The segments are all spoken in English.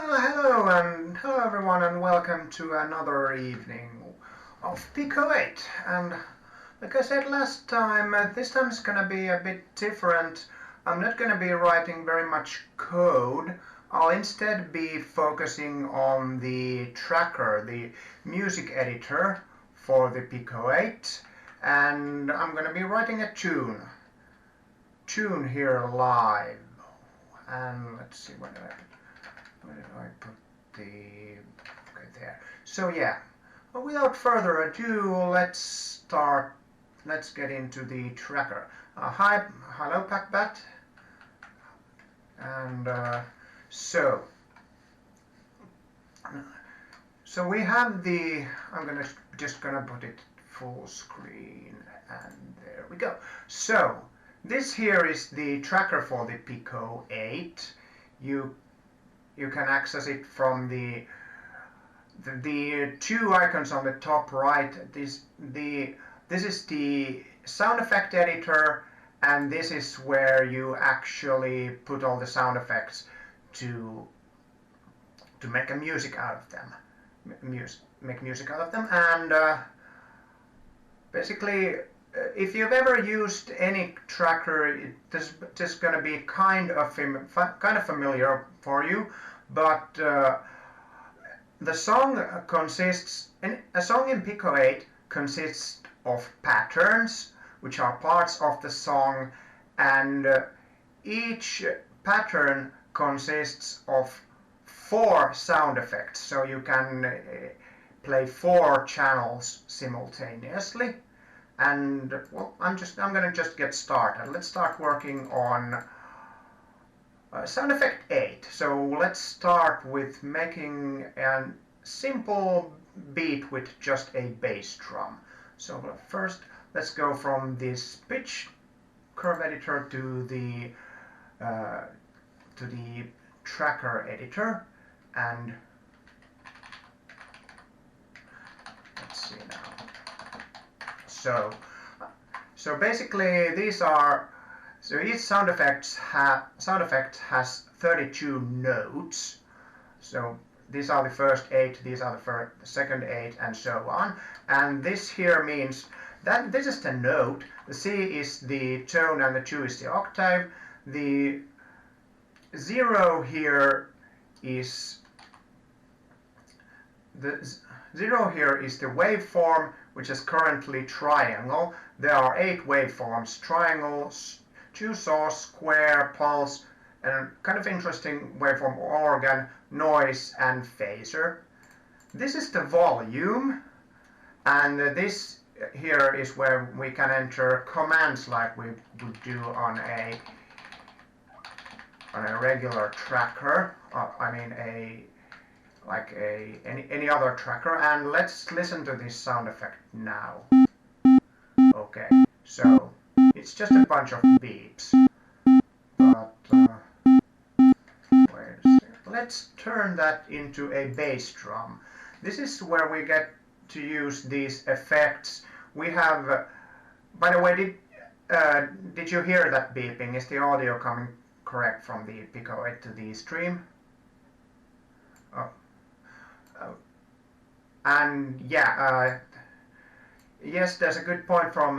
Hello everyone, and welcome to another evening of PICO-8. And like I said last time, this time is gonna be a bit different. I'm not gonna be writing very much code. I'll instead be focusing on the tracker, the music editor for the PICO-8, and I'm gonna be writing a tune here live. And let's see, where did I put the... okay, there. So yeah, but without further ado, let's get into the tracker. Hello PACBAT. And so we have the... I'm just gonna put it full screen, and there we go. So this here is the tracker for the PICO-8. You can access it from the two icons on the top right. This is the sound effect editor, and this is where you actually put all the sound effects to make a music out of them. Make music out of them, and basically, if you've ever used any tracker, this is going to be kind of familiar for you. But the song consists, a song in PICO-8 consists of patterns, which are parts of the song, and each pattern consists of 4 sound effects. So you can play 4 channels simultaneously. And well, I'm gonna just get started. Let's start working on sound effect 8. So let's start with making a simple beat with just a bass drum. So first, let's go from this pitch curve editor to the tracker editor, and let's see now. So basically these are, so each sound effect has 32 notes. So these are the first 8, these are the second 8, and so on. And this here means that this is the note, the C is the tone, and the 2 is the octave. The 0 here is the waveform, which is currently triangle. There are 8 waveforms: triangle, 2 saw, square, pulse, and kind of interesting waveform organ, noise, and phaser. This is the volume, and this here is where we can enter commands like we would do on a regular tracker. Any other tracker. And let's listen to this sound effect now. Okay, so it's just a bunch of beeps, but wait a second. Let's turn that into a bass drum. This is where we get to use these effects. We have, by the way, did you hear that beeping? Is the audio coming correct from the PICO-8 to the stream? And yeah, yes, there's a good point from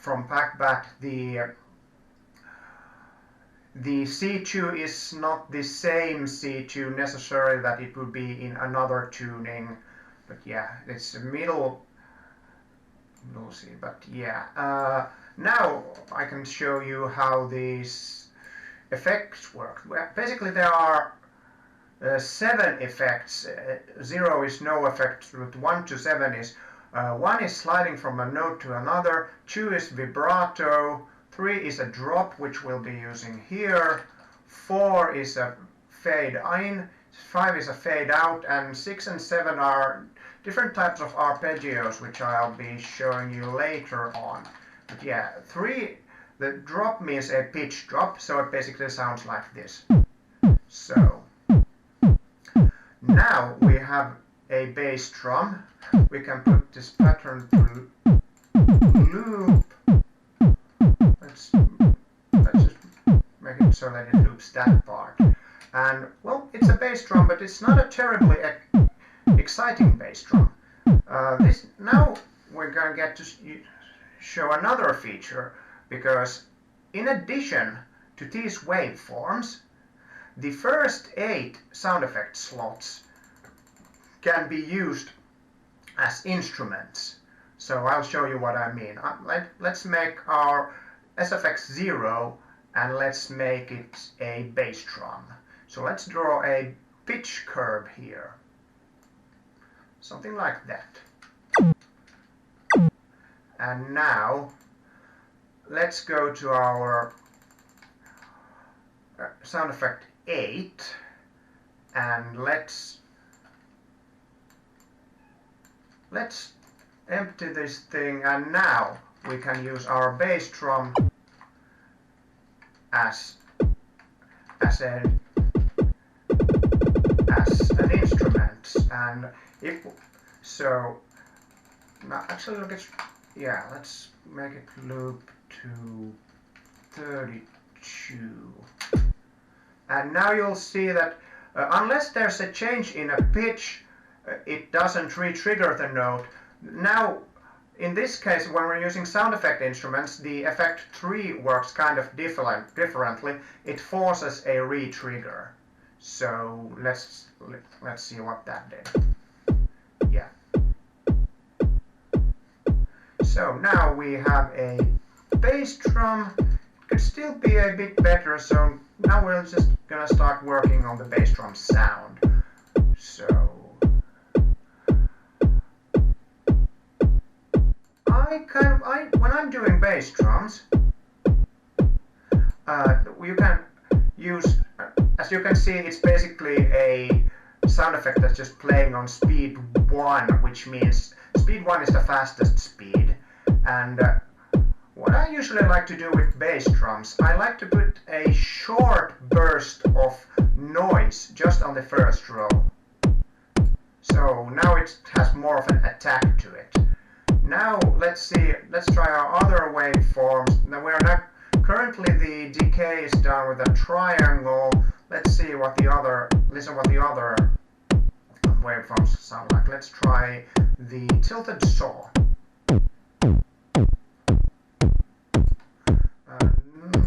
PACBAT. The C2 is not the same C2 necessarily that it would be in another tuning, but yeah, it's a middle C. But yeah, now I can show you how these effects work. Well, basically, there are 7 effects. 0 is no effect, but 1 to 7 is 1 is sliding from a note to another, 2 is vibrato, 3 is a drop, which we'll be using here, 4 is a fade in, 5 is a fade out, and 6 and 7 are different types of arpeggios, which I'll be showing you later on. But yeah, 3, the drop means a pitch drop, so it basically sounds like this. So now we have a bass drum. We can put this pattern to loop. Let's just make it so that it loops that part. And well, it's a bass drum, but it's not a terribly exciting bass drum. Now we're going to get to show another feature, because in addition to these waveforms, the first 8 sound effect slots can be used as instruments. So I'll show you what I mean. Let's make our SFX 0 and let's make it a bass drum. So let's draw a pitch curve here. Something like that. And now let's go to our sound effect 8 and let's empty this thing, and now we can use our bass drum as an instrument. And if so, now actually let's make it loop to 32. And now you'll see that unless there's a change in a pitch, it doesn't re-trigger the note. Now, in this case, when we're using sound effect instruments, the effect 3 works kind of differently. It forces a re-trigger. So let's see what that did. Yeah. So now we have a bass drum. It could still be a bit better, so now we're just gonna start working on the bass drum sound. So when I'm doing bass drums, you can use, as you can see, it's basically a sound effect that's just playing on speed 1, which means speed 1 is the fastest speed. And what I usually like to do with bass drums, I like to put a short burst of noise just on the first row. So now it has more of an attack to it. Now let's try our other waveforms. Now currently the decay is done with a triangle. Let's see what the other waveforms sound like. Let's try the tilted saw.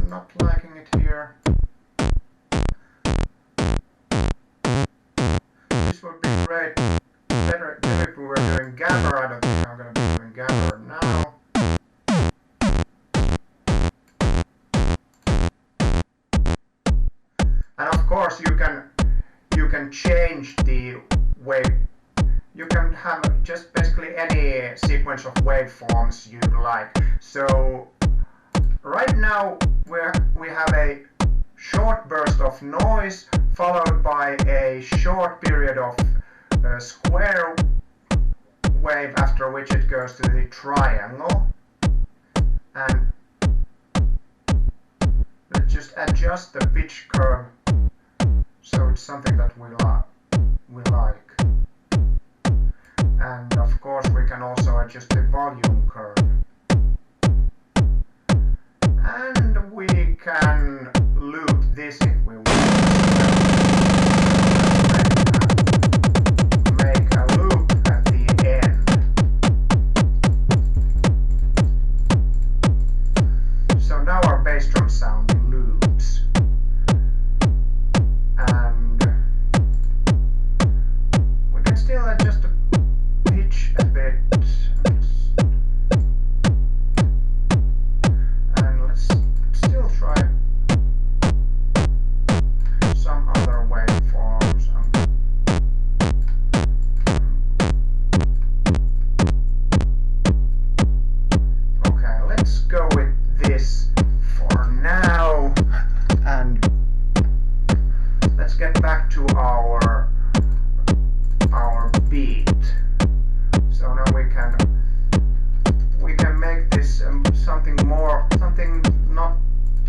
Not liking it here. This would be great. Better if we were doing gabber. I don't think I'm going to be doing gabber now. And of course you can change the wave. You can have just basically any sequence of waveforms you like. So right now we have a short burst of noise followed by a short period of square wave, after which it goes to the triangle. And let's just adjust the pitch curve so it's something that we like. And of course we can also adjust the volume curve. And we can loop this if we want. Make a loop at the end. So now our bass drum sound loops. And we can still adjust the pitch a bit.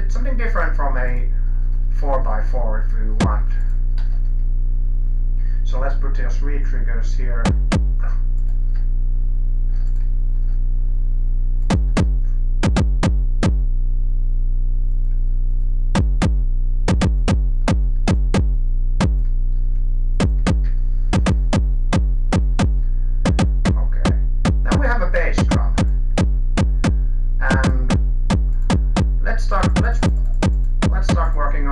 Something different from a 4x4 if we want. So let's put those re-triggers here.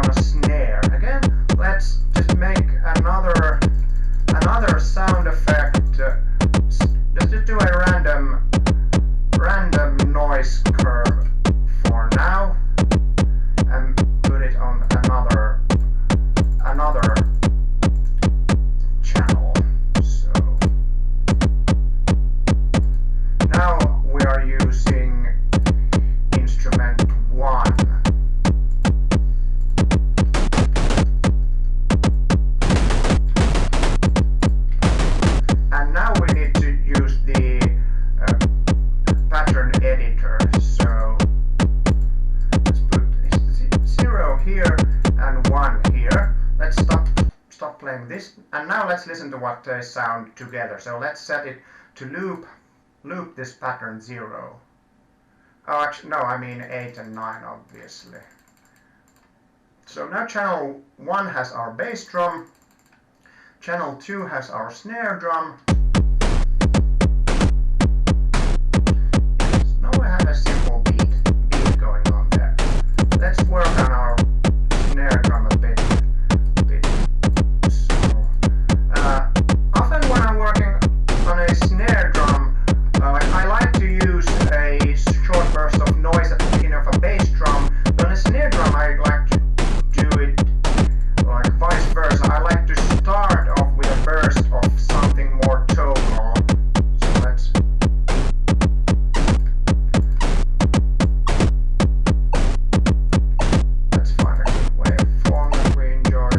on a snare. Again, let's just make another sound effect. Just do a random noise curve for now, and put it on another channel. So now we are using instrument 1. And now we need to use the pattern editor. So let's put 0 here and 1 here. Let's stop playing this, and now let's listen to what they sound together. So let's set it to loop this pattern 0. Oh, actually, no, I mean 8 and 9, obviously. So now channel 1 has our bass drum, channel 2 has our snare drum. So now we have a simple beat going on there. Let's work on our snare drum a bit. So, often when I'm working on a snare drum, I like to use a short burst of noise at the beginning of a bass drum. But on a snare drum, I like to do it like vice versa. I like to start off with a burst of something more tonal. So let's find a good waveform that we enjoy.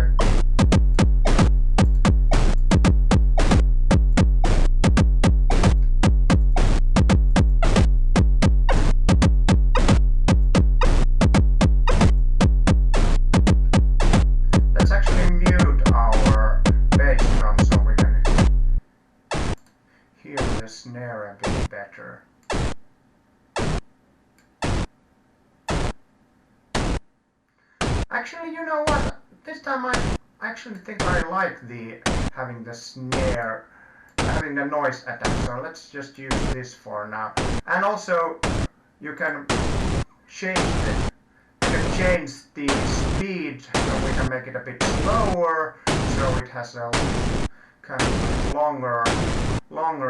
Let's actually mute our bass drum so we can hear the snare a bit better. Actually, you know what? This time I actually think I like having the snare, having the noise attached. So let's just use this for now. And also, you can change the speed, so we can make it a bit slower, so it has a kind of longer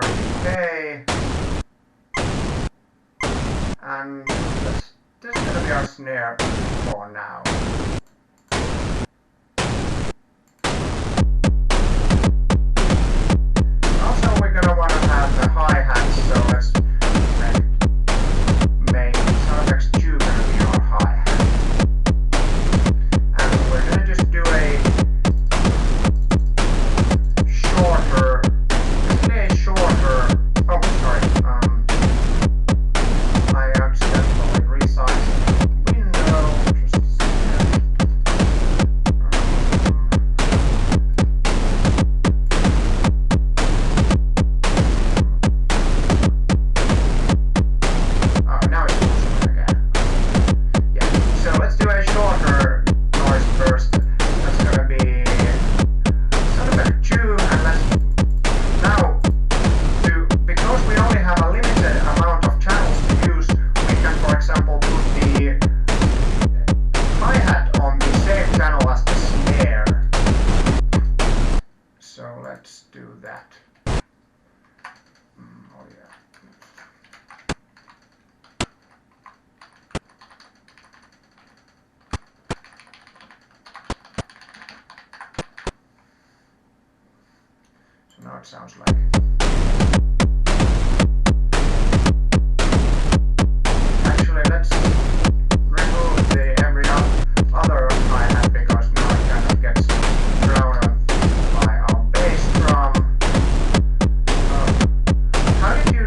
decay. And this is gonna be our snare for now. Also, we're gonna want to have the hi-hats, so let's make sound effects 2 gonna be our hi-hat. And we're gonna just do a shorter, oh sorry, I accidentally resized the window, just a second. Oh, now it's awesome again. Yeah, so let's do a shorter noise burst. That's gonna be sound effect 2, and let's now because we only have a limited amount of channels to use, we can, for example, put the hi-hat on the same channel as the snare. So let's do that. Oh yeah. So now it sounds like. Actually, let's remove the every other hi-hat because now it kind of gets drowned out by our bass drum. How did you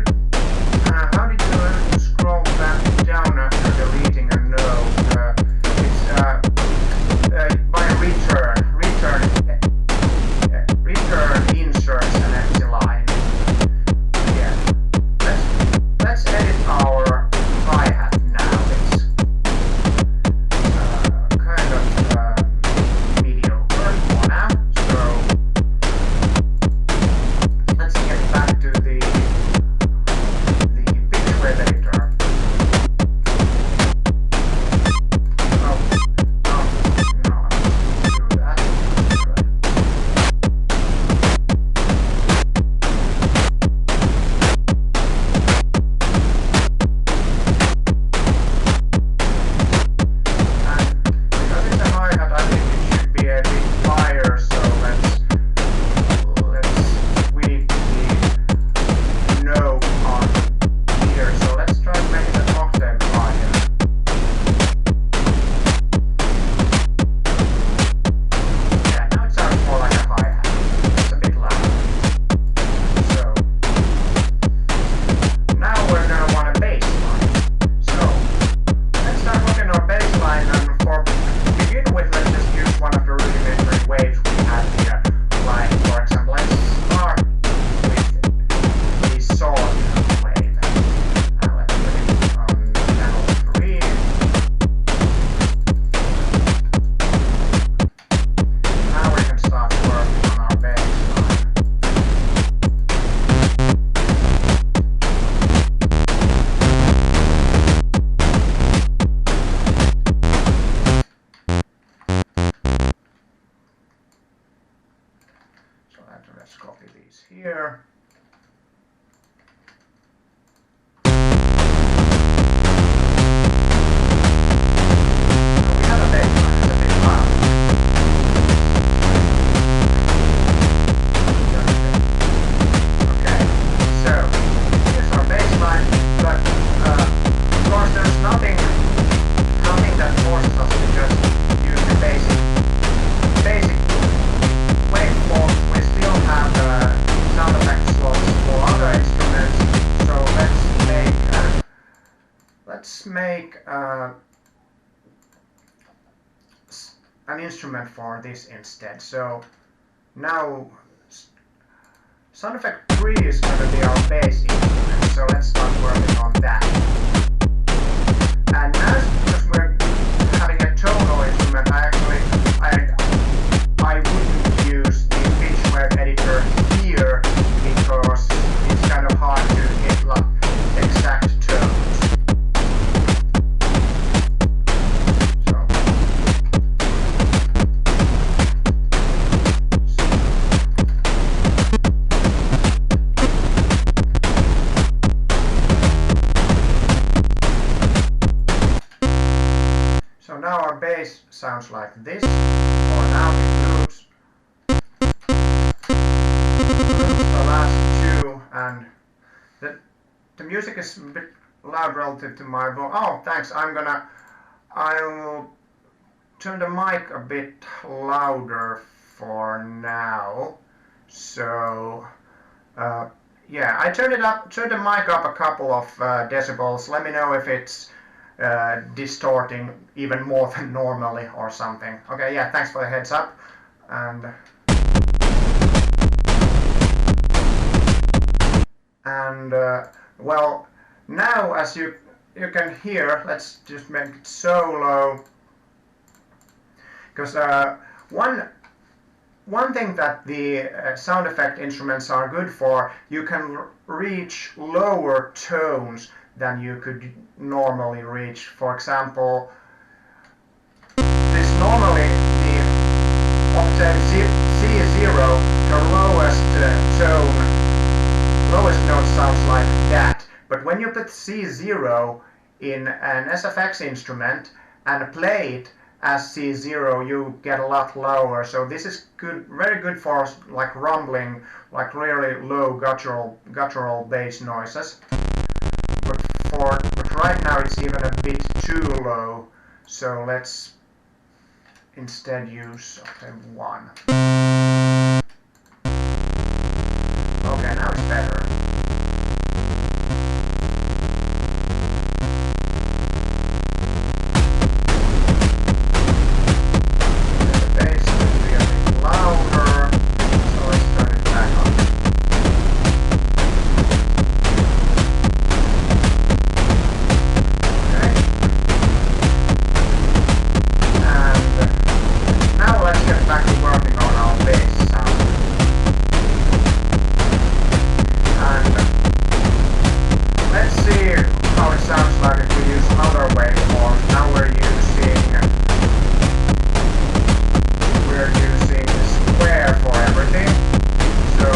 scroll that down after deleting a note? It's by return inserts an empty line. let's copy these here. Make an instrument for this instead. So now sound effect 3 is going to be our bass instrument, so let's start working on that. And now, because we're having a tonal instrument, I wouldn't use the pitch wave editor here because it's kind of hard to hit like exact tones. So now our bass sounds like this, or now it loops the last two, and the music is a bit loud relative to my voice. Oh, thanks. I'll turn the mic a bit louder for now. So yeah, I turned the mic up a couple of decibels. Let me know if it's distorting even more than normally or something. Okay, yeah, thanks for the heads up. And well, now as you can hear, let's just make it so low, because one thing that the sound effect instruments are good for, you can reach lower tones than you could normally reach. For example, this normally the octave C0, the lowest note sounds like that. But when you put C0 in an SFX instrument and play it as C0, you get a lot lower. So this is good, very good for like rumbling, like really low guttural bass noises. But right now it's even a bit too low, so let's instead use octave 1. Okay, now it's better. The bass is getting louder, so let's turn it back on. Back to working on our bass sound. And let's see how it sounds like if we use other waveforms. Now we're using square for everything. So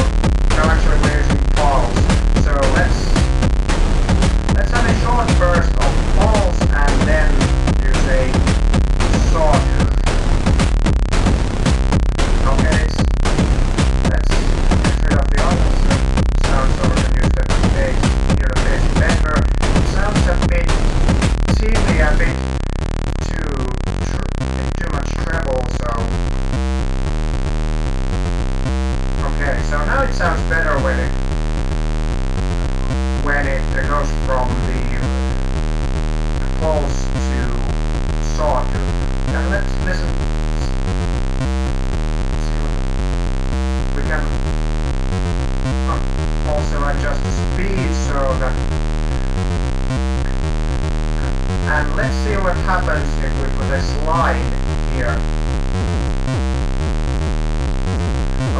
now actually we're using pulse. So let's have a short burst of pulse and then use a sawtooth. A bit too much treble, so okay, so now it sounds better when it goes from the pulse to sawtooth. And let's listen. We can also adjust the speed so that. And let's see what happens if we put a slide here.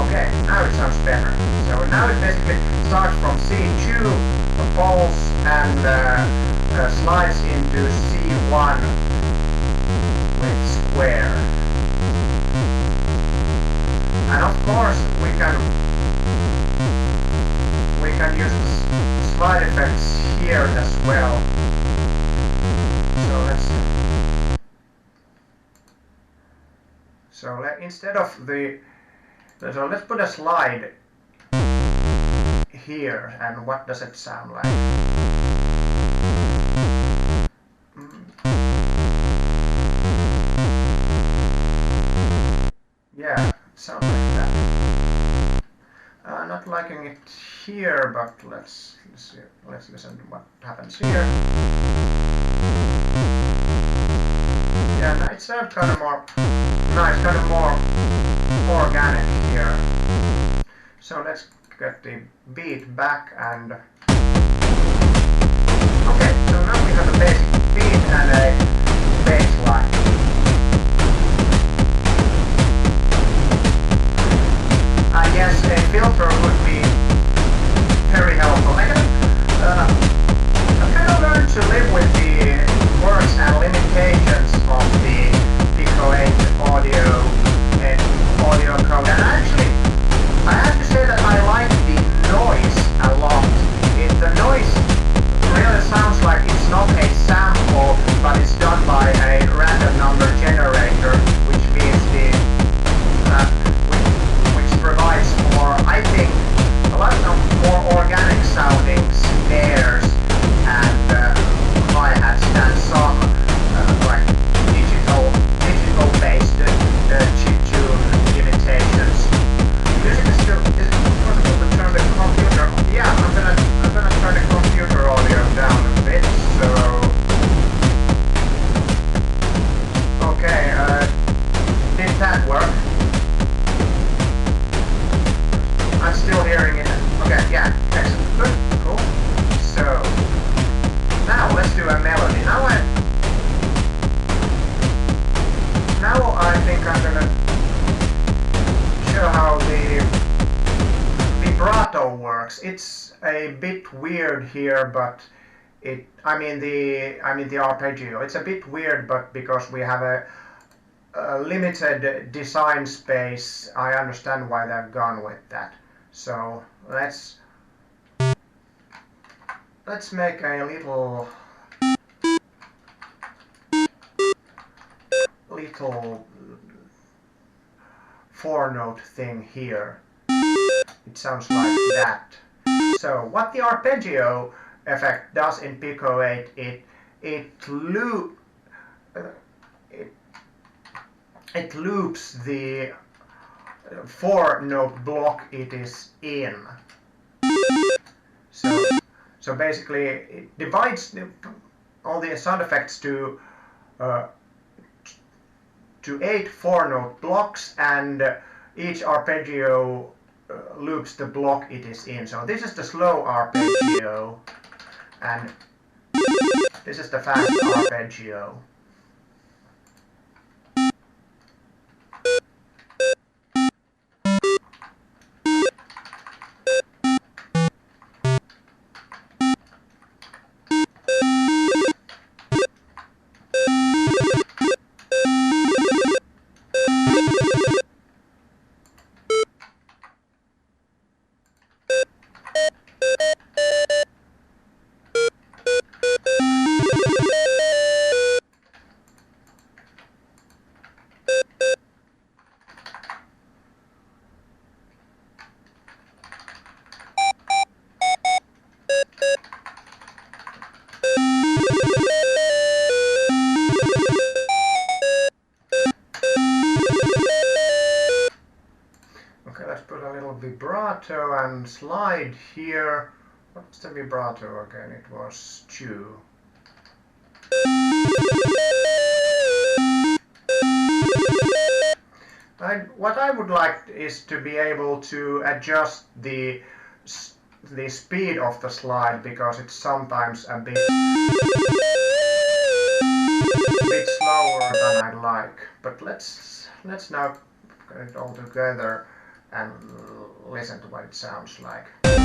Okay, now it sounds better. So now it basically starts from C2, a pulse, and slides into C1 with square. And of course we can slide effects here as well. So instead of so let's put a slide here, and what does it sound like? Yeah, sounds like that. Not liking it here, but let's see. Let's listen to what happens here. Yeah, no, it sounds kind of more nice, kind of more organic here. So let's get the beat back and okay, so now we have a basic beat and a bass line. Yes, a filter would be very helpful. I've kind of learned to live with the quirks and limitations of the PICO-8 audio code, and actually I have to say that I like the noise a lot. The noise really sounds like it's not a sample, but it's done by a random number generator, which means which provides more, I think, a lot of more organic sounding snares and hi-hats than some like digital based chiptune imitations. Is it possible to turn the computer? Yeah, I'm gonna turn the computer audio down a bit. So okay, did that work? I'm still hearing it. Okay, yeah, excellent, good, cool. So now let's do a melody. Now I think I'm gonna show how the vibrato works. It's a bit weird here, but I mean the arpeggio. It's a bit weird, but because we have a limited design space, I understand why they've gone with that. So let's make a little 4-note thing here. It sounds like that. So what the arpeggio effect does in PICO-8, it loops the 4-note block it is in. So basically it divides all the sound effects to 8 4-note blocks, and each arpeggio loops the block it is in. So this is the slow arpeggio, and this is the fast arpeggio. Vibrato and slide here. What's the vibrato again? It was 2. What I would like is to be able to adjust the speed of the slide, because it's sometimes a bit slower than I'd like. But let's now get it all together and listen to what it sounds like. Very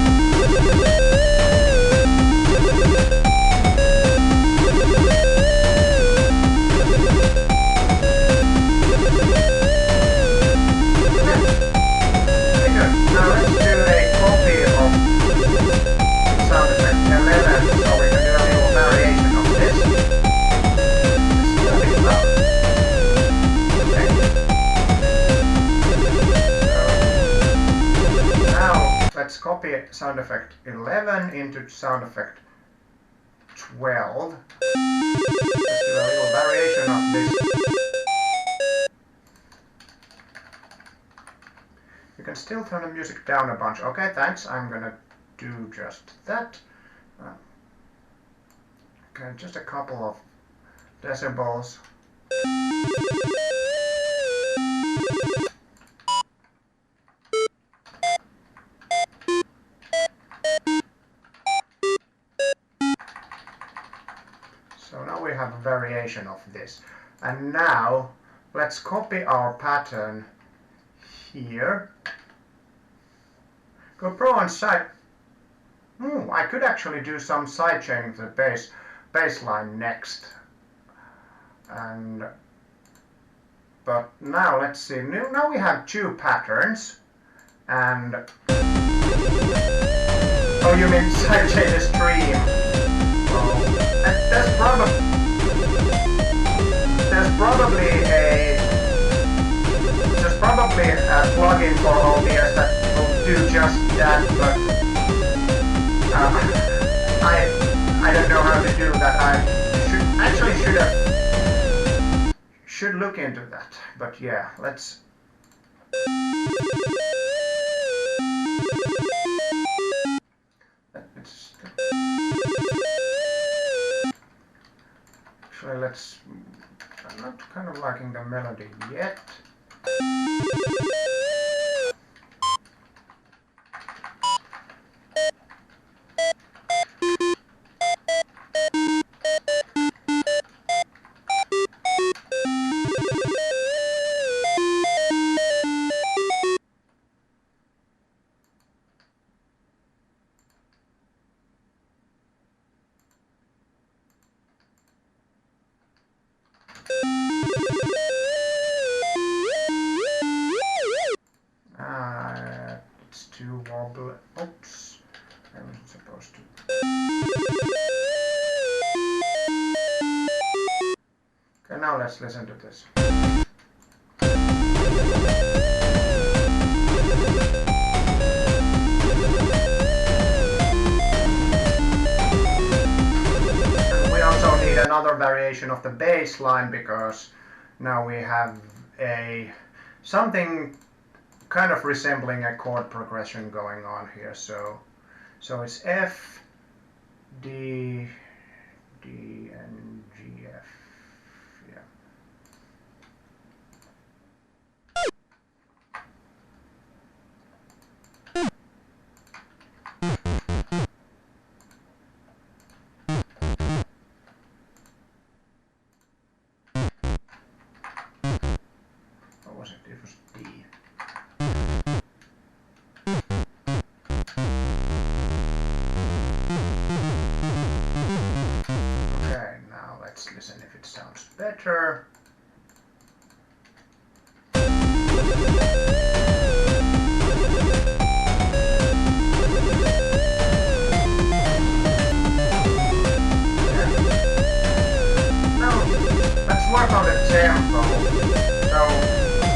good. Now let's do a copy of sound effect let's copy sound effect 11 into sound effect 12. Let's do a little variation of this. You can still turn the music down a bunch. Okay, thanks. I'm gonna do just that. Okay, just a couple of decibels. So now we have a variation of this. And now let's copy our pattern here. Go Pro on side. I could actually do some side chaining to the bass line next. But now let's see. Now we have two patterns. And oh, you mean side chain the stream? Oh, there's probably a plugin for OBS that will do just that, but I don't know how to do that. I should look into that. But yeah, let's. Actually, let's. I'm not kind of liking the melody yet. It's too wobbly. Oops. I wasn't supposed to. Okay, now let's listen to this. And we also need another variation of the bass line because now we have something kind of resembling a chord progression going on here. So it's F, D, D, and G, F. Yeah. What was it? It was D. Let's listen if it sounds better. Now, let's work on the tempo. So,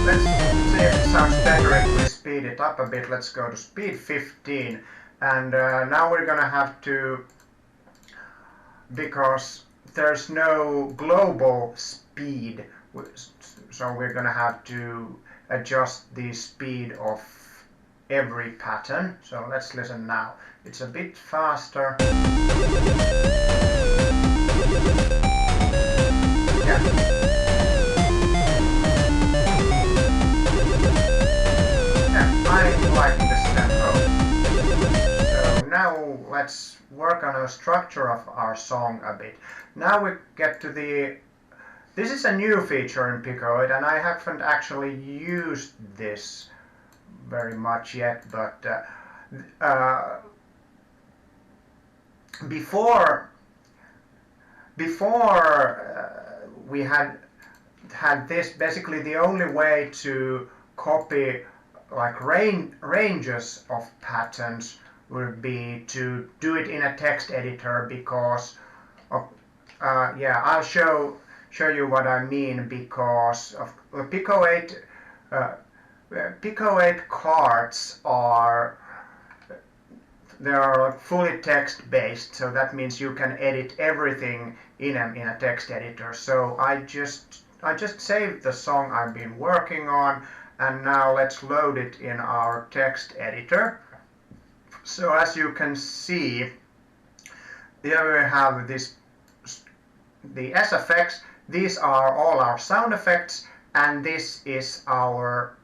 let's see if it sounds better if we speed it up a bit. Let's go to speed 15. And now we're gonna have to, because there's no global speed, so we're gonna have to adjust the speed of every pattern. So let's listen now. It's a bit faster. Yeah. I'm liking this tempo. So now let's work on the structure of our song a bit. Now we get to this is a new feature in PICO-8 and I haven't actually used this very much yet, but before we had this, basically the only way to copy like ranges of patterns would be to do it in a text editor because of yeah, I'll show you what I mean, because of PICO-8 PICO-8 cards are they are fully text based, so that means you can edit everything in a text editor. So I just saved the song I've been working on, and now let's load it in our text editor. So as you can see, here we have the S effects. These are all our sound effects, and these are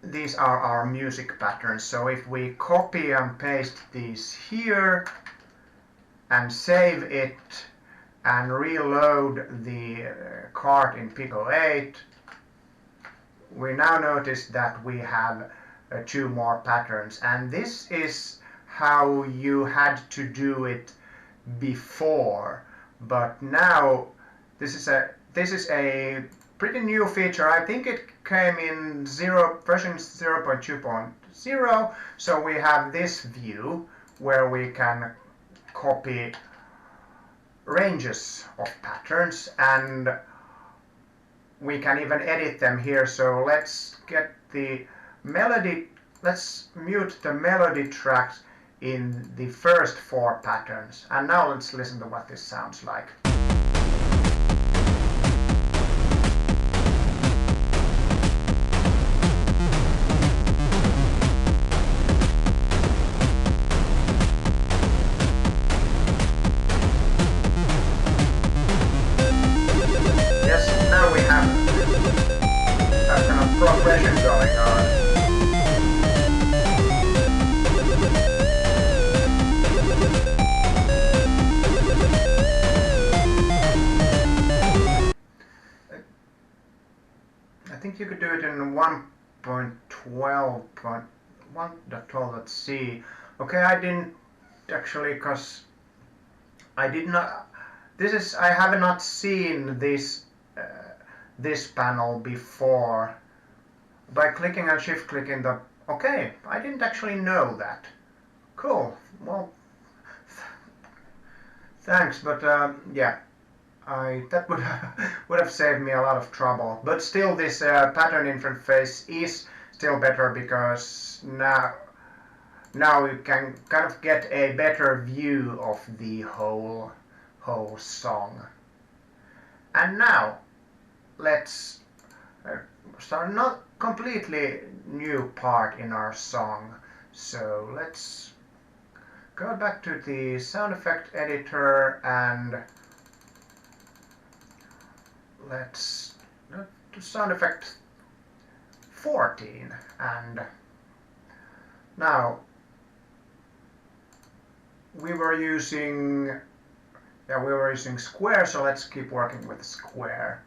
our music patterns. So if we copy and paste these here and save it and reload the card in PICO-8, we now notice that we have 2 more patterns, and this is how you had to do it before, but now this is a pretty new feature. I think it came in version 0.2.0, so we have this view where we can copy ranges of patterns, and we can even edit them here. So let's get the melody, let's mute the melody tracks in the first 4 patterns, and now let's listen to what this sounds like. Yes, now we have a kind of progression going on. I think you could do it in 1.12.1.12.c. Okay, I didn't actually, because I did not. I have not seen this panel before. By clicking and shift clicking the. Okay, I didn't actually know that. Cool. Well, thanks, but yeah. That would have saved me a lot of trouble. But still, this pattern interface is still better, because now you can kind of get a better view of the whole song. And now let's start not completely new part in our song. So let's go back to the sound effect editor and let's do sound effect 14, and now we were using square, so let's keep working with square.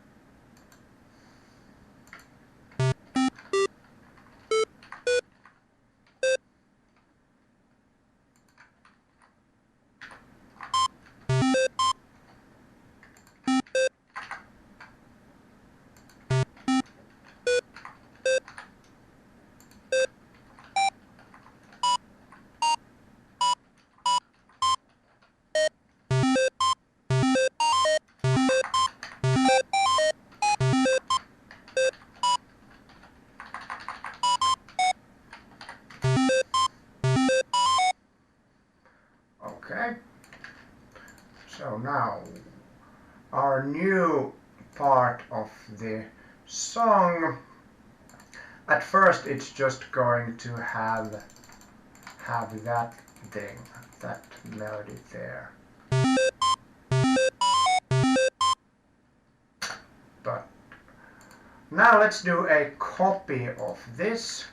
Okay, so now our new part of the song, at first it's just going to have that thing, that melody there. But now let's do a copy of this.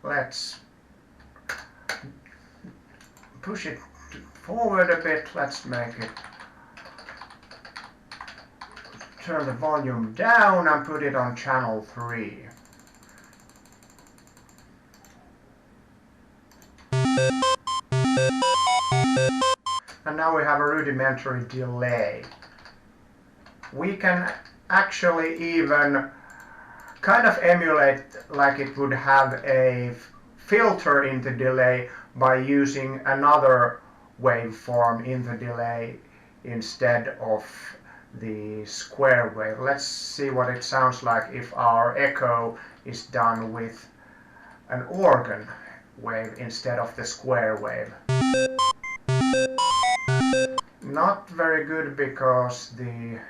Let's push it forward a bit. Let's make it, turn the volume down and put it on channel 3. And now we have a rudimentary delay. We can actually even kind of emulate like it would have a filter in the delay by using another waveform in the delay instead of the square wave. Let's see what it sounds like if our echo is done with an organ. wave instead of the square wave. Not very good because the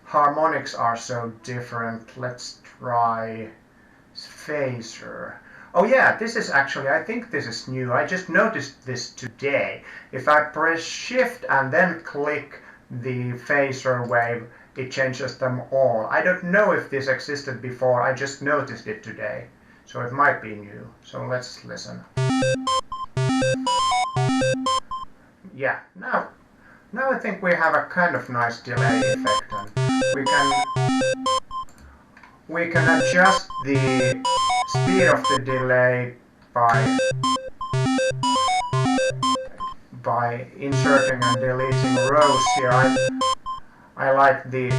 harmonics are so different. Let's try phaser. Oh yeah, this is actually, I think this is new. I just noticed this today. If I press shift and then click the phaser wave, it changes them all. I don't know if this existed before, I just noticed it today. So it might be new. So let's listen. Yeah, now I think we have a kind of nice delay effect, and we can adjust the speed of the delay by inserting and deleting rows here. I like the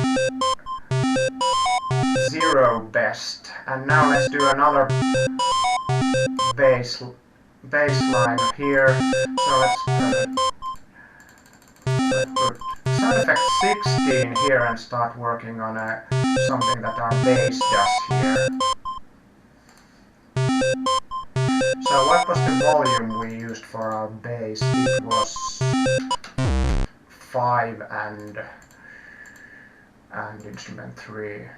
0 best. And now let's do another baseline here. So let's put sound effect 16 here and start working on something that our bass does here. So what was the volume we used for our bass? It was 5 and instrument 3.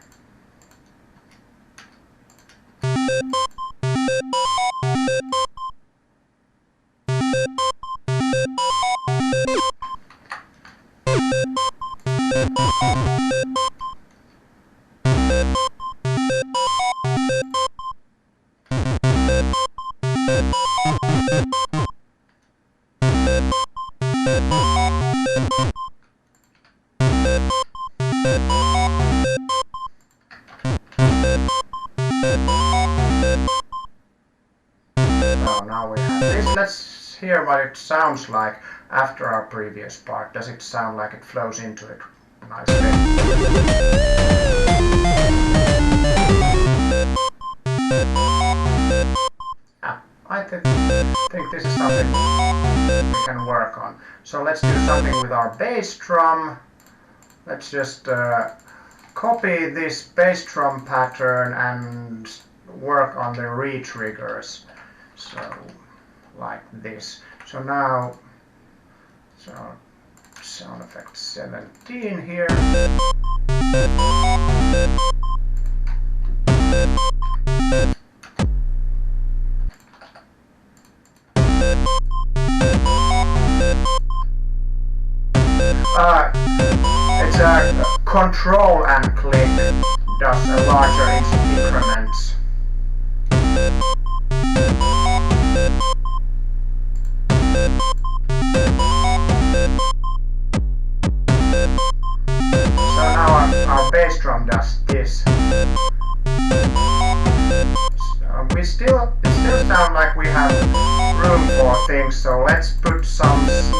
Oh, now we have this. Let's hear what it sounds like after our previous part. Does it sound like it flows into it nicely? I think this is something we can work on. So let's do something with our bass drum. Let's just copy this bass drum pattern and work on the re-triggers. So like this. So now, sound effect 17 here. It's a control and click does a larger increments. So now our bass drum does this. So it still sounds like we have room for things. So let's put snares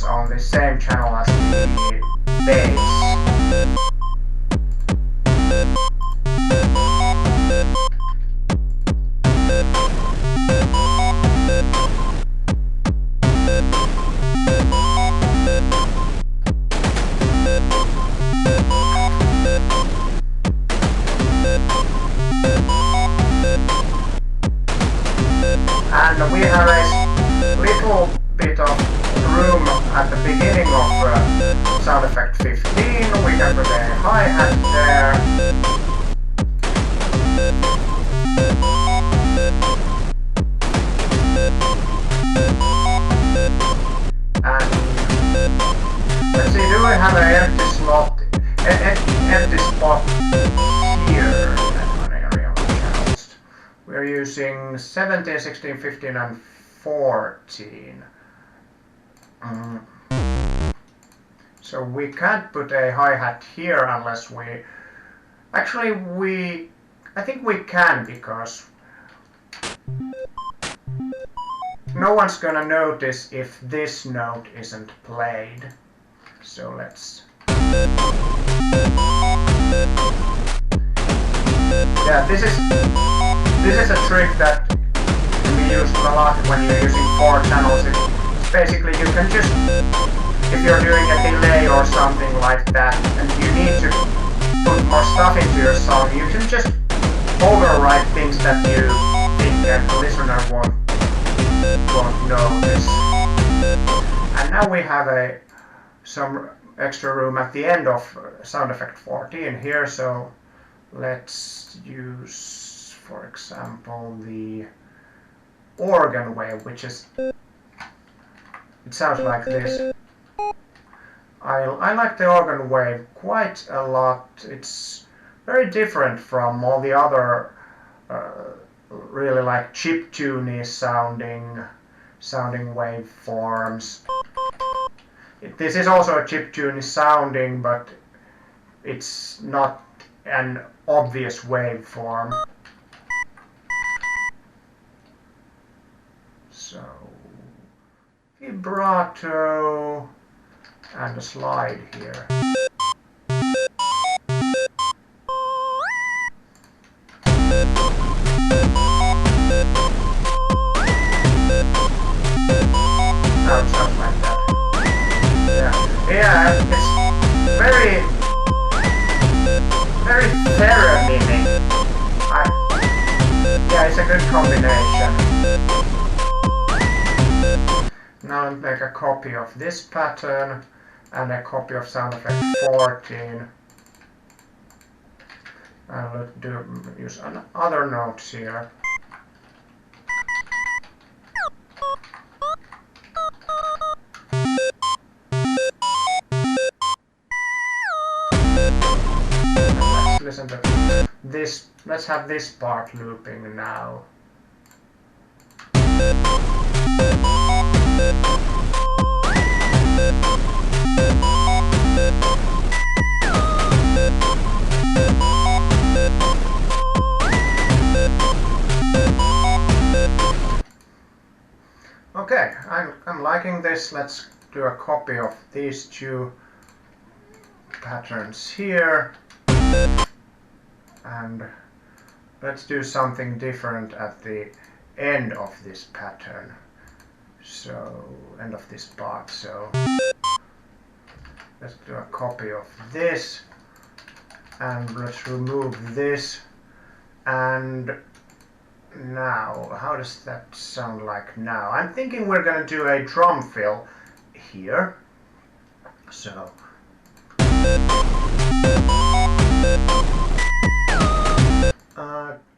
on the same channel as the bass. And we have a little bit of room at the beginning of sound effect 15. We can put a hi-hat there. And let's see, do we have an empty spot here? We're using 17, 16, 15 and 14. So we can't put a hi-hat here unless we... Actually, I think we can, because no one's gonna notice if this note isn't played. So let's... Yeah, this is a trick that can be used a lot when you're using 4 channels. It's basically, you can just, if you're doing a delay or something like that, and you need to put more stuff into your song, you can just overwrite things that you think and the listener won't know this. And now we have some extra room at the end of sound effect 14 here, so let's use, for example, the organ wave, which is, it sounds like this. I like the organ wave quite a lot. It's very different from all the other really like chiptune sounding waveforms. This is also a chiptune sounding, but it's not an obvious waveform. So vibrato and a slide here. Now it sounds like that. Yeah, it's very theremin-y. Yeah, it's a good combination. Now I'll make a copy of this pattern and a copy of sound effect 14. I'll use other notes here. Let's listen to this. Let's have this part looping now. Okay, I'm liking this. Let's do a copy of these two patterns here. And let's do something different at the end of this pattern. So, end of this part. So, let's do a copy of this. And let's remove this. And now, how does that sound like now? I'm thinking we're going to do a drum fill here. So,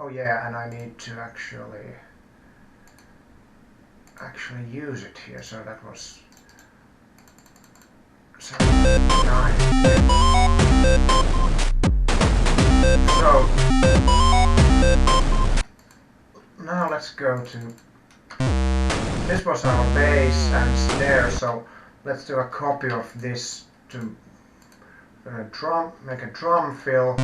oh yeah, and I need to actually use it here. So that was so nice. So now let's go to, this was our bass and snare, so let's do a copy of this to make a drum fill.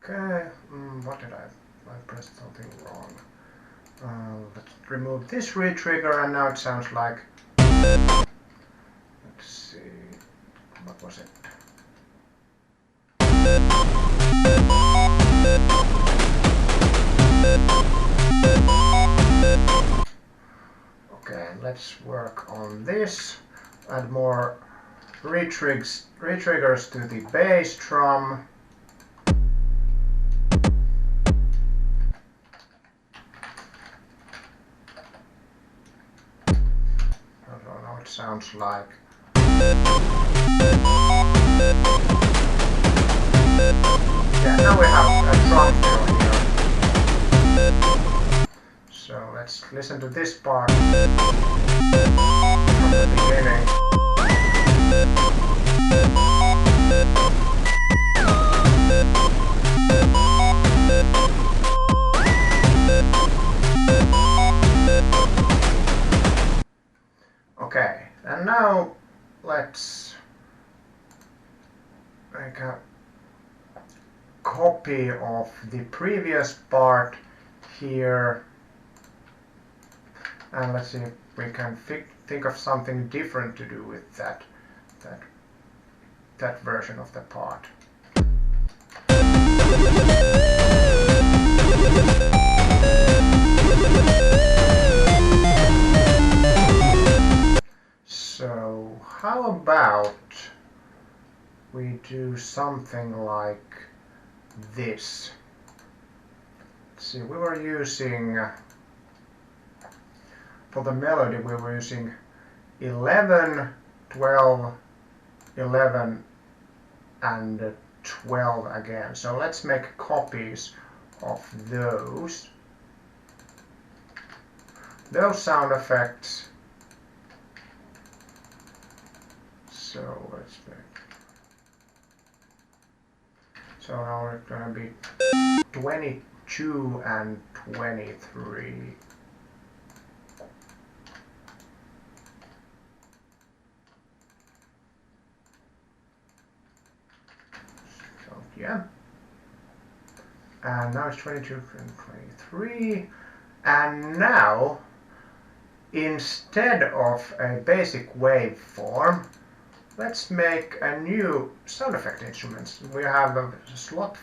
Okay, what did I pressed something wrong. Let's remove this retrigger, and now it sounds like, let's see, what was it? Okay, let's work on this, add more retriggers to the bass drum. It sounds like. Yeah, now we have a drum fill here. So let's listen to this part from the beginning. Okay, and now let's make a copy of the previous part here, and let's see if we can think of something different to do with that version of the part. So how about we do something like this? Let's see, we were using, for the melody we were using 11, 12, 11 and 12 again. So let's make copies of those sound effects. So let's make, so now it's gonna be 22 and 23. So yeah, and now it's 22 and 23, and now instead of a basic waveform, let's make a new sound effect instrument. We have a slot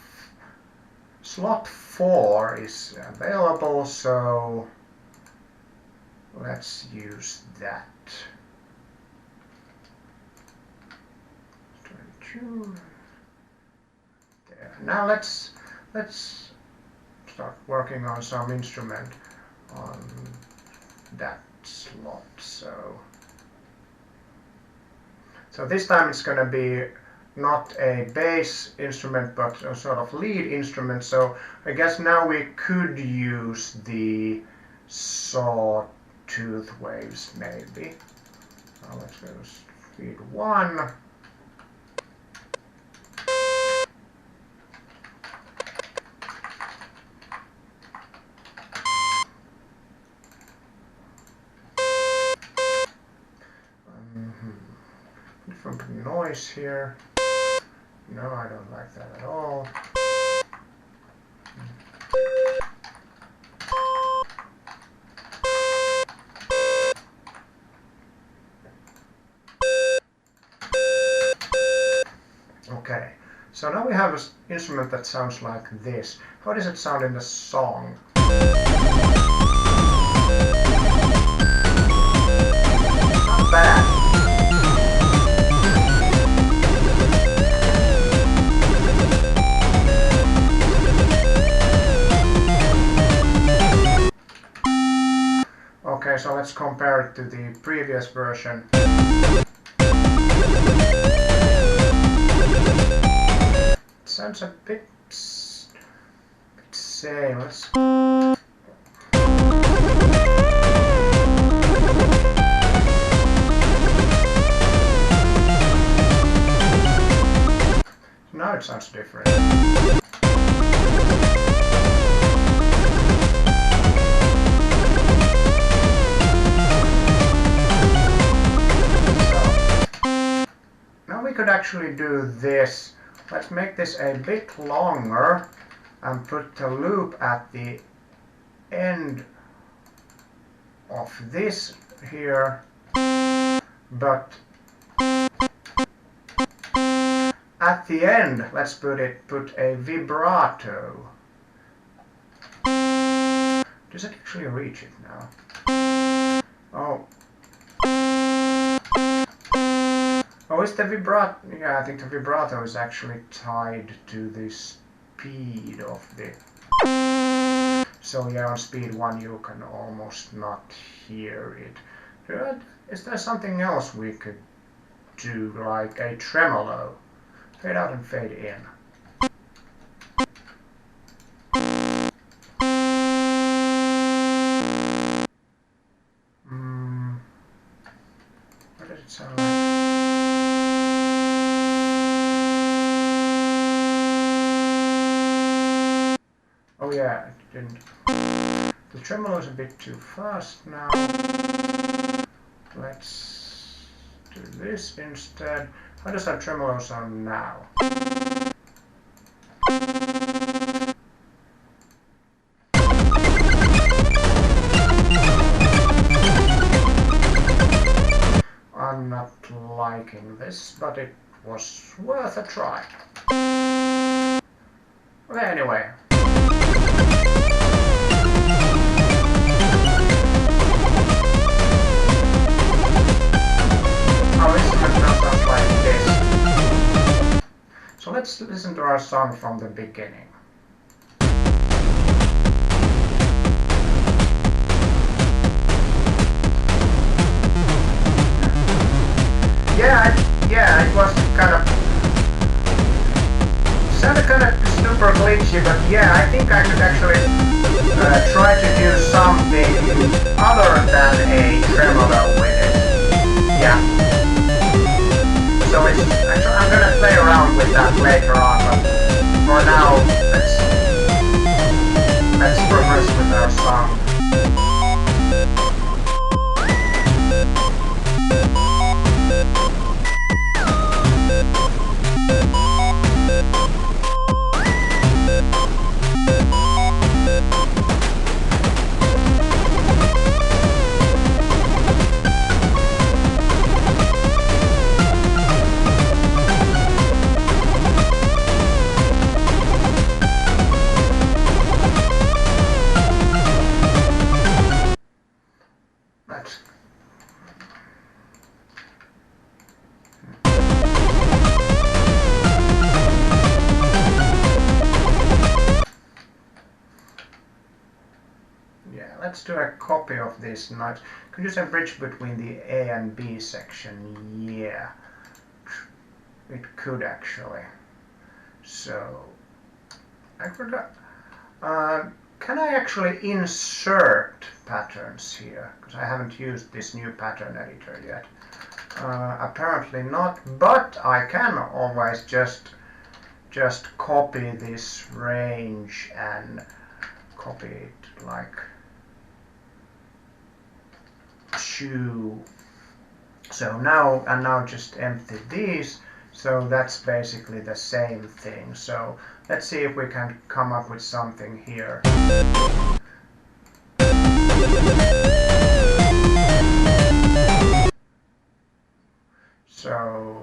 4 is available, so let's use that. 22. There. Now let's start working on some instrument on that slot. So this time it's going to be not a bass instrument but a sort of lead instrument. So I guess now we could use the sawtooth waves maybe. Now let's go speed 1. Different noise here. No, I don't like that at all. Okay, so now we have an instrument that sounds like this. How does it sound in the song? Not bad. Okay, so let's compare it to the previous version. It sounds a bit same. Let's. Now it sounds different. Could actually do this. Let's make this a bit longer and put a loop at the end of this here, but at the end let's put a vibrato. Does it actually reach it now? Oh. Oh, is the vibrato? Yeah, I think the vibrato is actually tied to the speed of the. So yeah, on speed 1 you can almost not hear it. Is there something else we could do, like a tremolo? Fade out and fade in. What does it sound like? Oh yeah, it didn't. The tremolo is a bit too fast now. Let's do this instead. How does our tremolo sound now? I'm not liking this, but it was worth a try. Okay, anyway. Our instrument now sounds like this. So let's listen to our song from the beginning. Yeah, it was kind of sounded kind of super glitchy, but yeah, I think I could actually try to do something other than a tremolo with it. Yeah. So it's actually, I'm gonna play around with that later on, but for now, let's progress with our song. Let's do a copy of these notes. Could you say bridge between the A and B section? Yeah, it could actually. So, I forgot. Can I actually insert patterns here? Because I haven't used this new pattern editor yet. Apparently not, but I can always just copy this range and copy it like two. So now just empty these. So that's basically the same thing. So let's see if we can come up with something here. So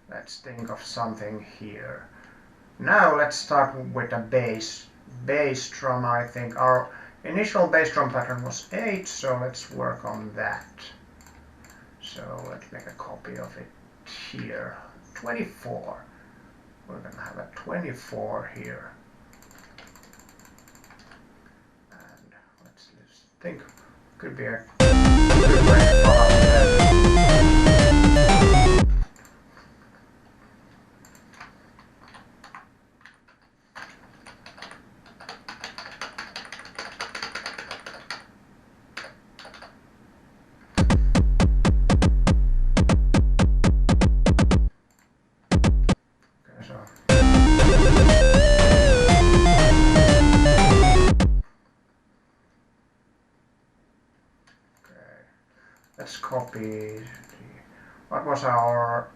let's think of something here. Now let's start with a bass drum. I think our initial bass drum pattern was 8, so let's work on that. So let's make a copy of it here. 24. We're gonna have a 24 here. And let's just think, could be a good way to follow that. Let's copy. What was our...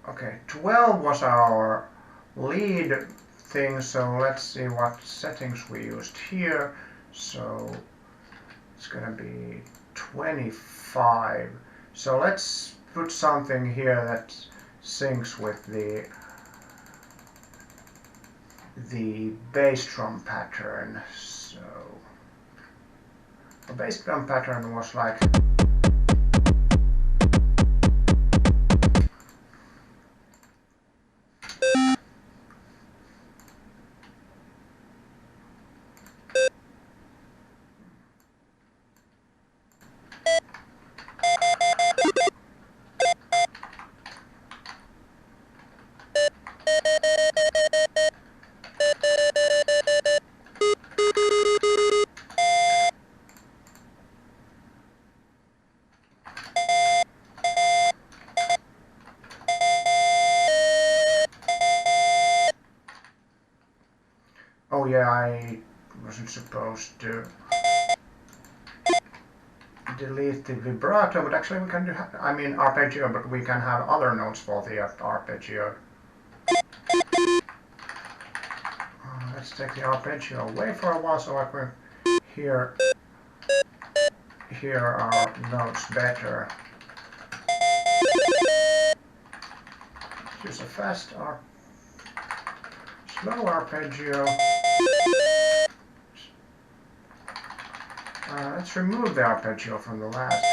Okay, 12 was our lead thing, so let's see what settings we used here. So it's gonna be 25. So let's put something here that syncs with the bass drum pattern. So the bass drum pattern was like... Oh yeah, I wasn't supposed to delete the vibrato, but actually we can do, I mean arpeggio, but we can have other notes for the arpeggio. Let's take the arpeggio away for a while so I can hear our notes better. use a fast or slow arpeggio. Let's remove the arpeggio from the last.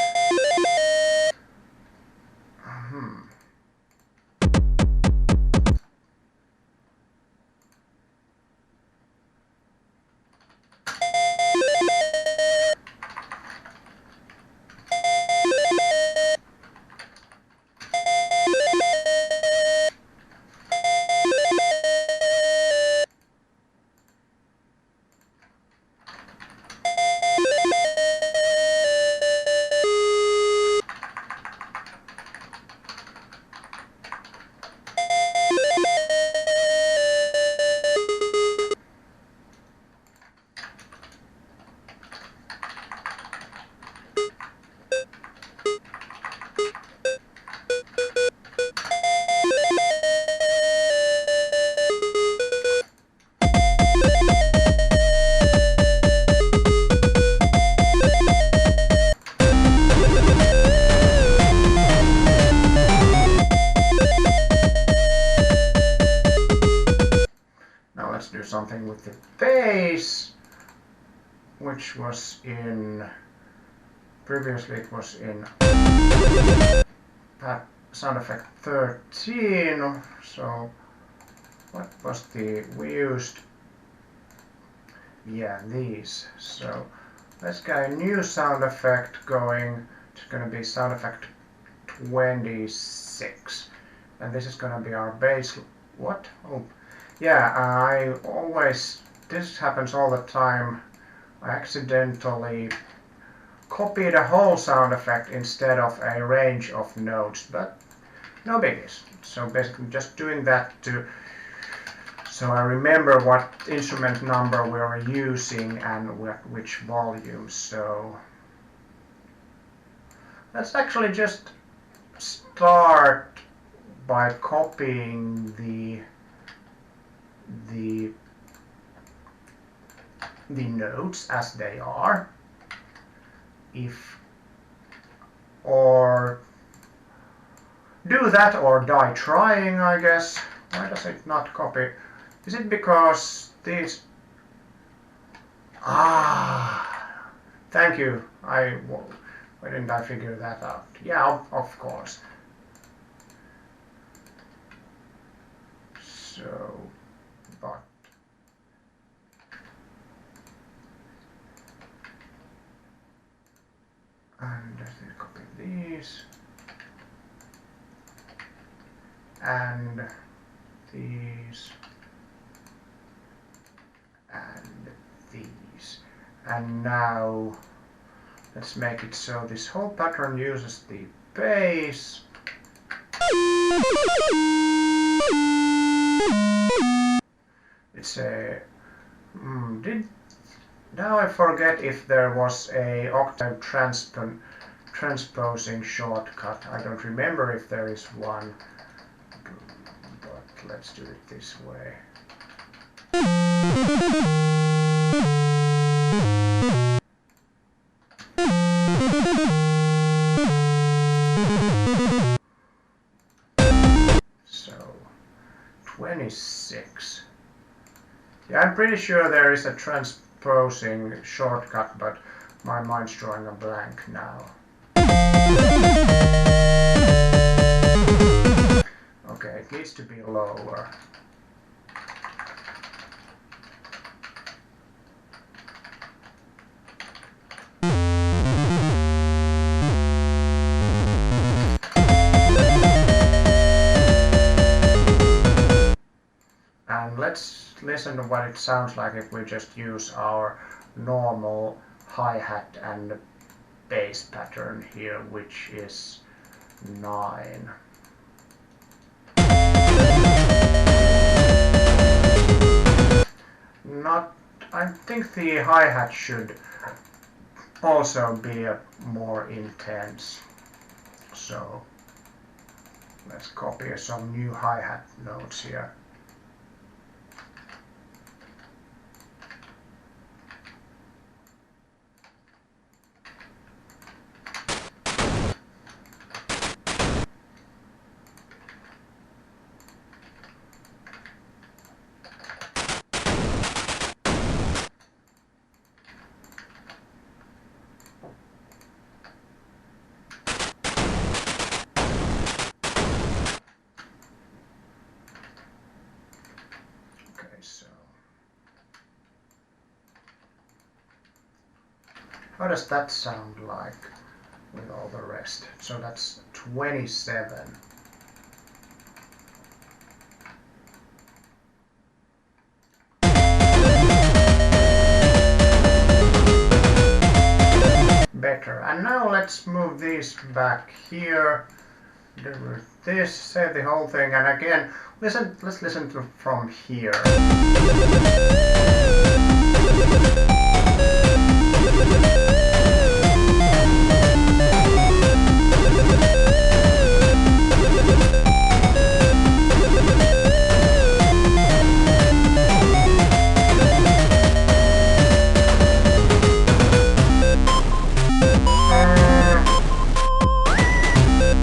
Something with the bass, which was in previously it was in sound effect 13. So what was we used these. So let's get a new sound effect going. It's going to be sound effect 26, and this is going to be our bass. What? Oh. Yeah, this happens all the time. I accidentally copied a whole sound effect instead of a range of notes, but no biggies. So basically just doing that so I remember what instrument number we are using and which volume. So let's actually just start by copying the notes as they are, or do that or die trying, I guess. Why does it not copy? Is it because these... thank you. Why didn't I figure that out? Yeah, of course. So, but and let's copy these and these and these, and now let's make it so this whole pattern uses the bass. It's a now I forget if there was a octave transposing shortcut. I don't remember if there is one, but let's do it this way. So 26. Yeah, I'm pretty sure there is a transposing shortcut, but my mind's drawing a blank now. Okay, it needs to be lower. And let's listen to what it sounds like if we just use our normal hi-hat and bass pattern here, which is 9. I think the hi-hat should also be more intense. So let's copy some new hi-hat notes here. How does that sound like with all the rest? So that's 27. Better. And now let's move these back here. Do this, save the whole thing, and again, let's listen to from here.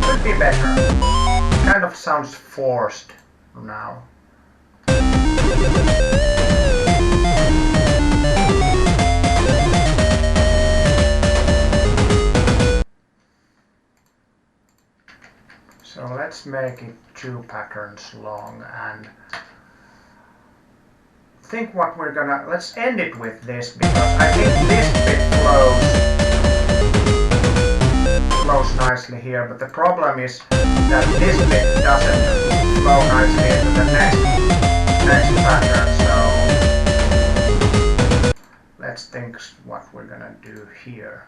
Could be better. Kind of sounds forced now. So let's make it 2 patterns long and think what we're gonna, let's end it with this because I think this bit flows nicely here, but the problem is that this bit doesn't flow nicely into the next pattern, so let's think what we're gonna do here.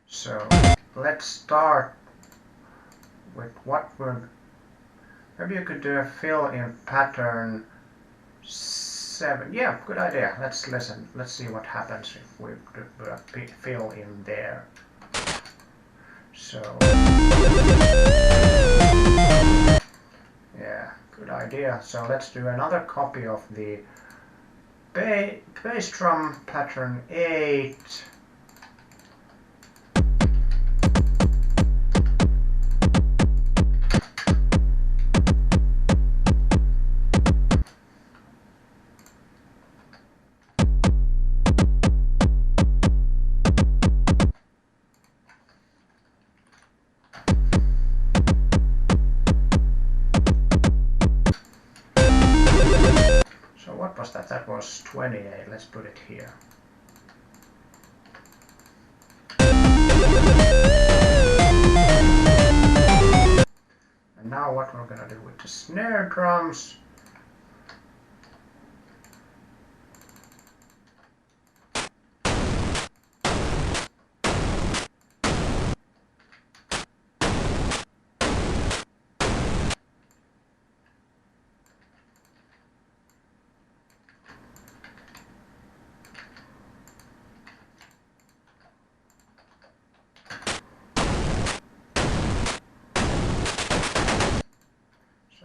So let's start with what we're, maybe you could do a fill in pattern 7. Yeah, good idea. Let's listen. Let's see what happens if we put a fill in there. So yeah, good idea. So let's do another copy of the bass drum pattern 8. That was 28. Let's put it here. And now what we're gonna do with the snare drums.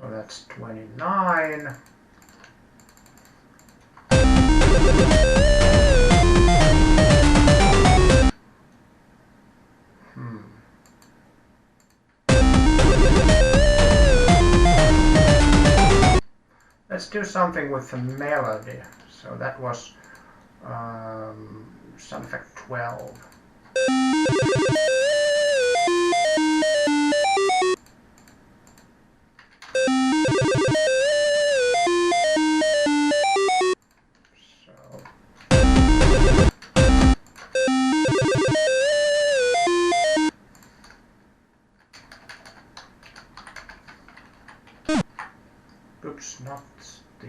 So that's 29. Let's do something with the melody. So that was sound effect 12. Oops, not the...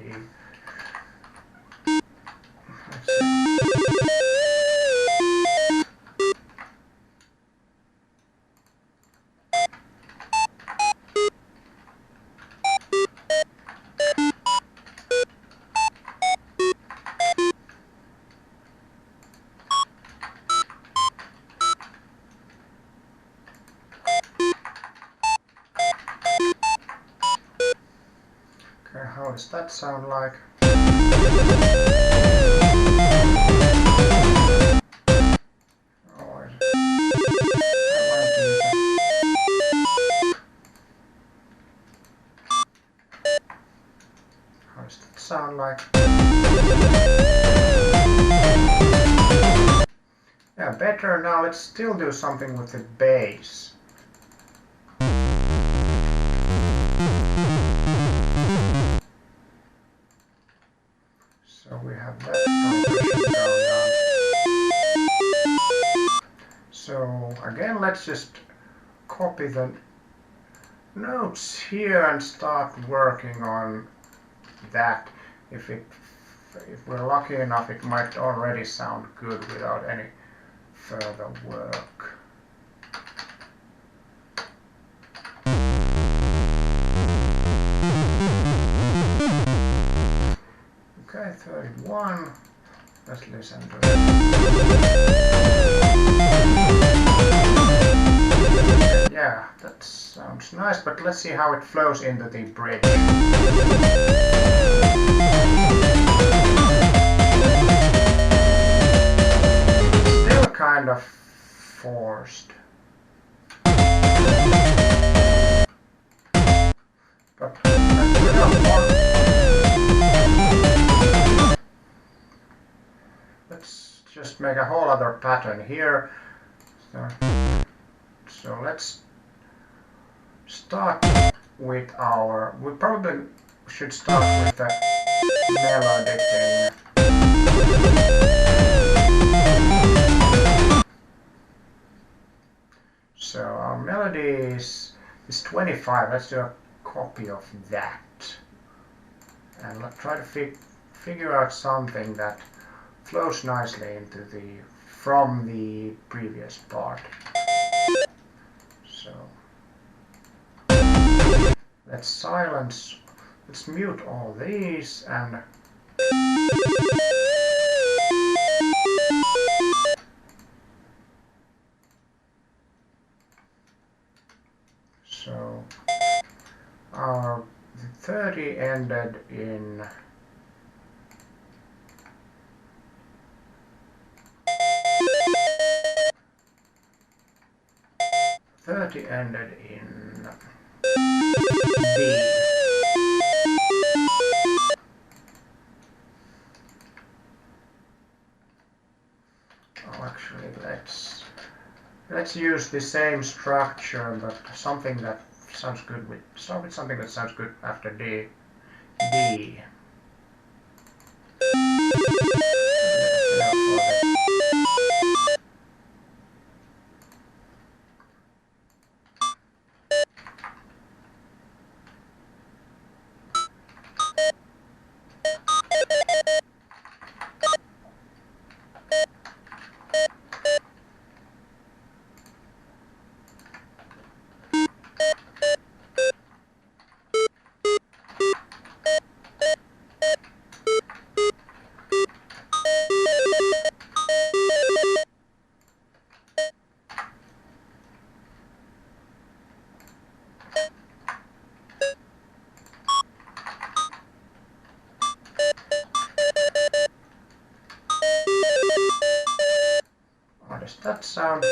Okay, how does that sound like? How does that sound like? Yeah, better. Now let's still do something with the bass. So we have that progression going on. So again, let's just copy the notes here and start working on that. If we're lucky enough, it might already sound good without any further work. Okay, 31. Let's listen to it. Yeah, that sounds nice, but let's see how it flows into the bridge. Still kind of forced. But let's just make a whole other pattern here. So let's start with our, we probably should start with the melody thing. So our melody is 25. Let's do a copy of that. And let's try to figure out something that flows nicely into from the previous part. So let's mute all these and so our 30 ended in B. Oh, actually, let's use the same structure, but something that sounds good with something that sounds good after D. D. How does that sound?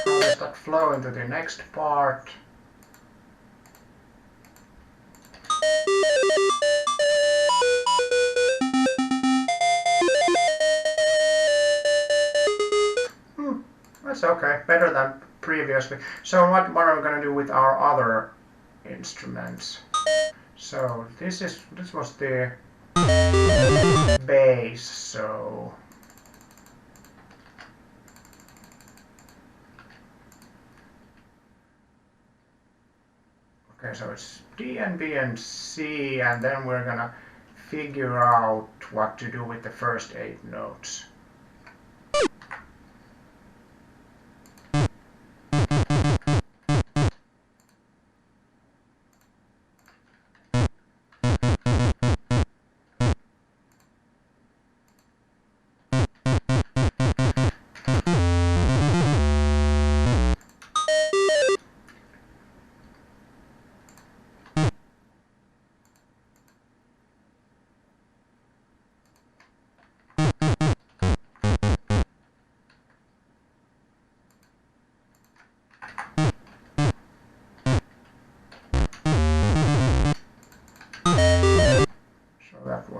How does that flow into the next part? That's okay, better than previously. So what are we going to do with our other instruments? So this was the bass, so okay, so it's D and B and C, and then we're gonna figure out what to do with the first 8 notes.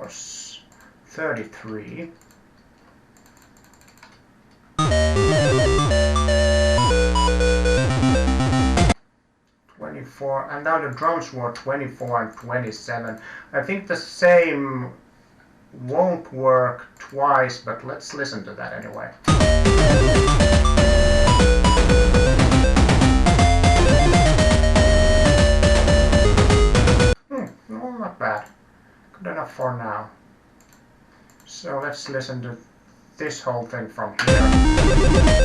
was 33. And now the drums were 24 and 27. I think the same won't work twice, but let's listen to that anyway. No, not bad. Good enough for now. So let's listen to this whole thing from here.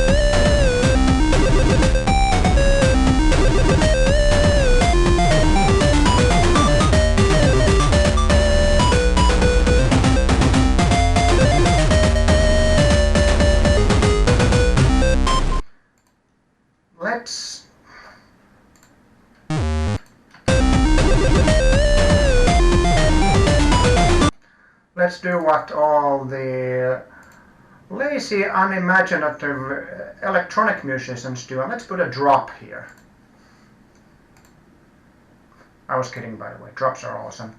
Let's do what all the lazy, unimaginative electronic musicians do, and let's put a drop here. I was kidding, by the way. Drops are awesome.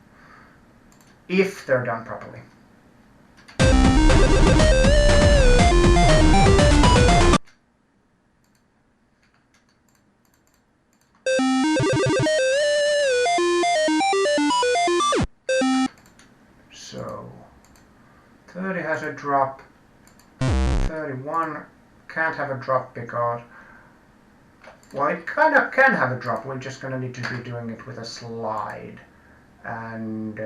If they're done properly. So 30 has a drop, 31 can't have a drop because, well, it kind of can have a drop. We're just gonna need to be doing it with a slide. And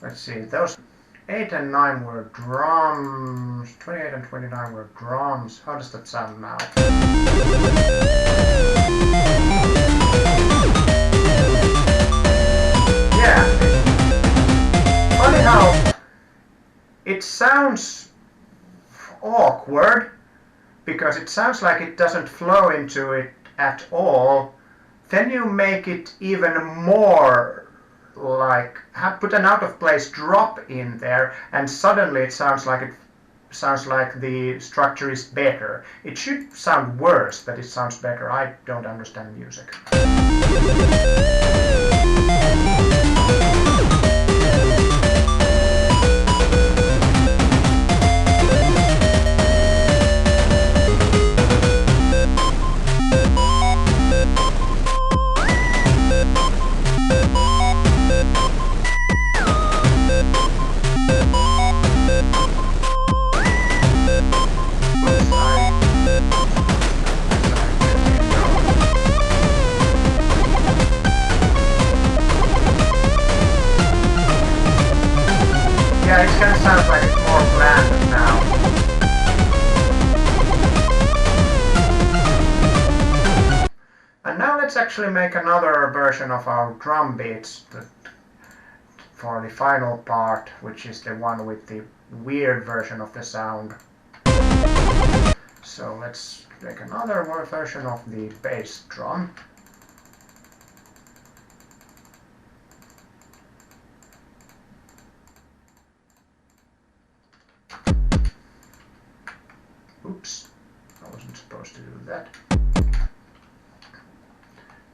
let's see, those 8 and 9 were drums, 28 and 29 were drums. How does that sound now? Yeah, funny how it sounds awkward because it sounds like it doesn't flow into it at all. Then you make it even more like put an out of place drop in there, and suddenly it sounds like the structure is better. It should sound worse, but it sounds better. I don't understand music. Yeah, it kind of sounds like it's more bland now. And now let's actually make another version of our drum beats for the final part, which is the one with the weird version of the sound. So let's make another version of the bass drum. Oops, I wasn't supposed to do that.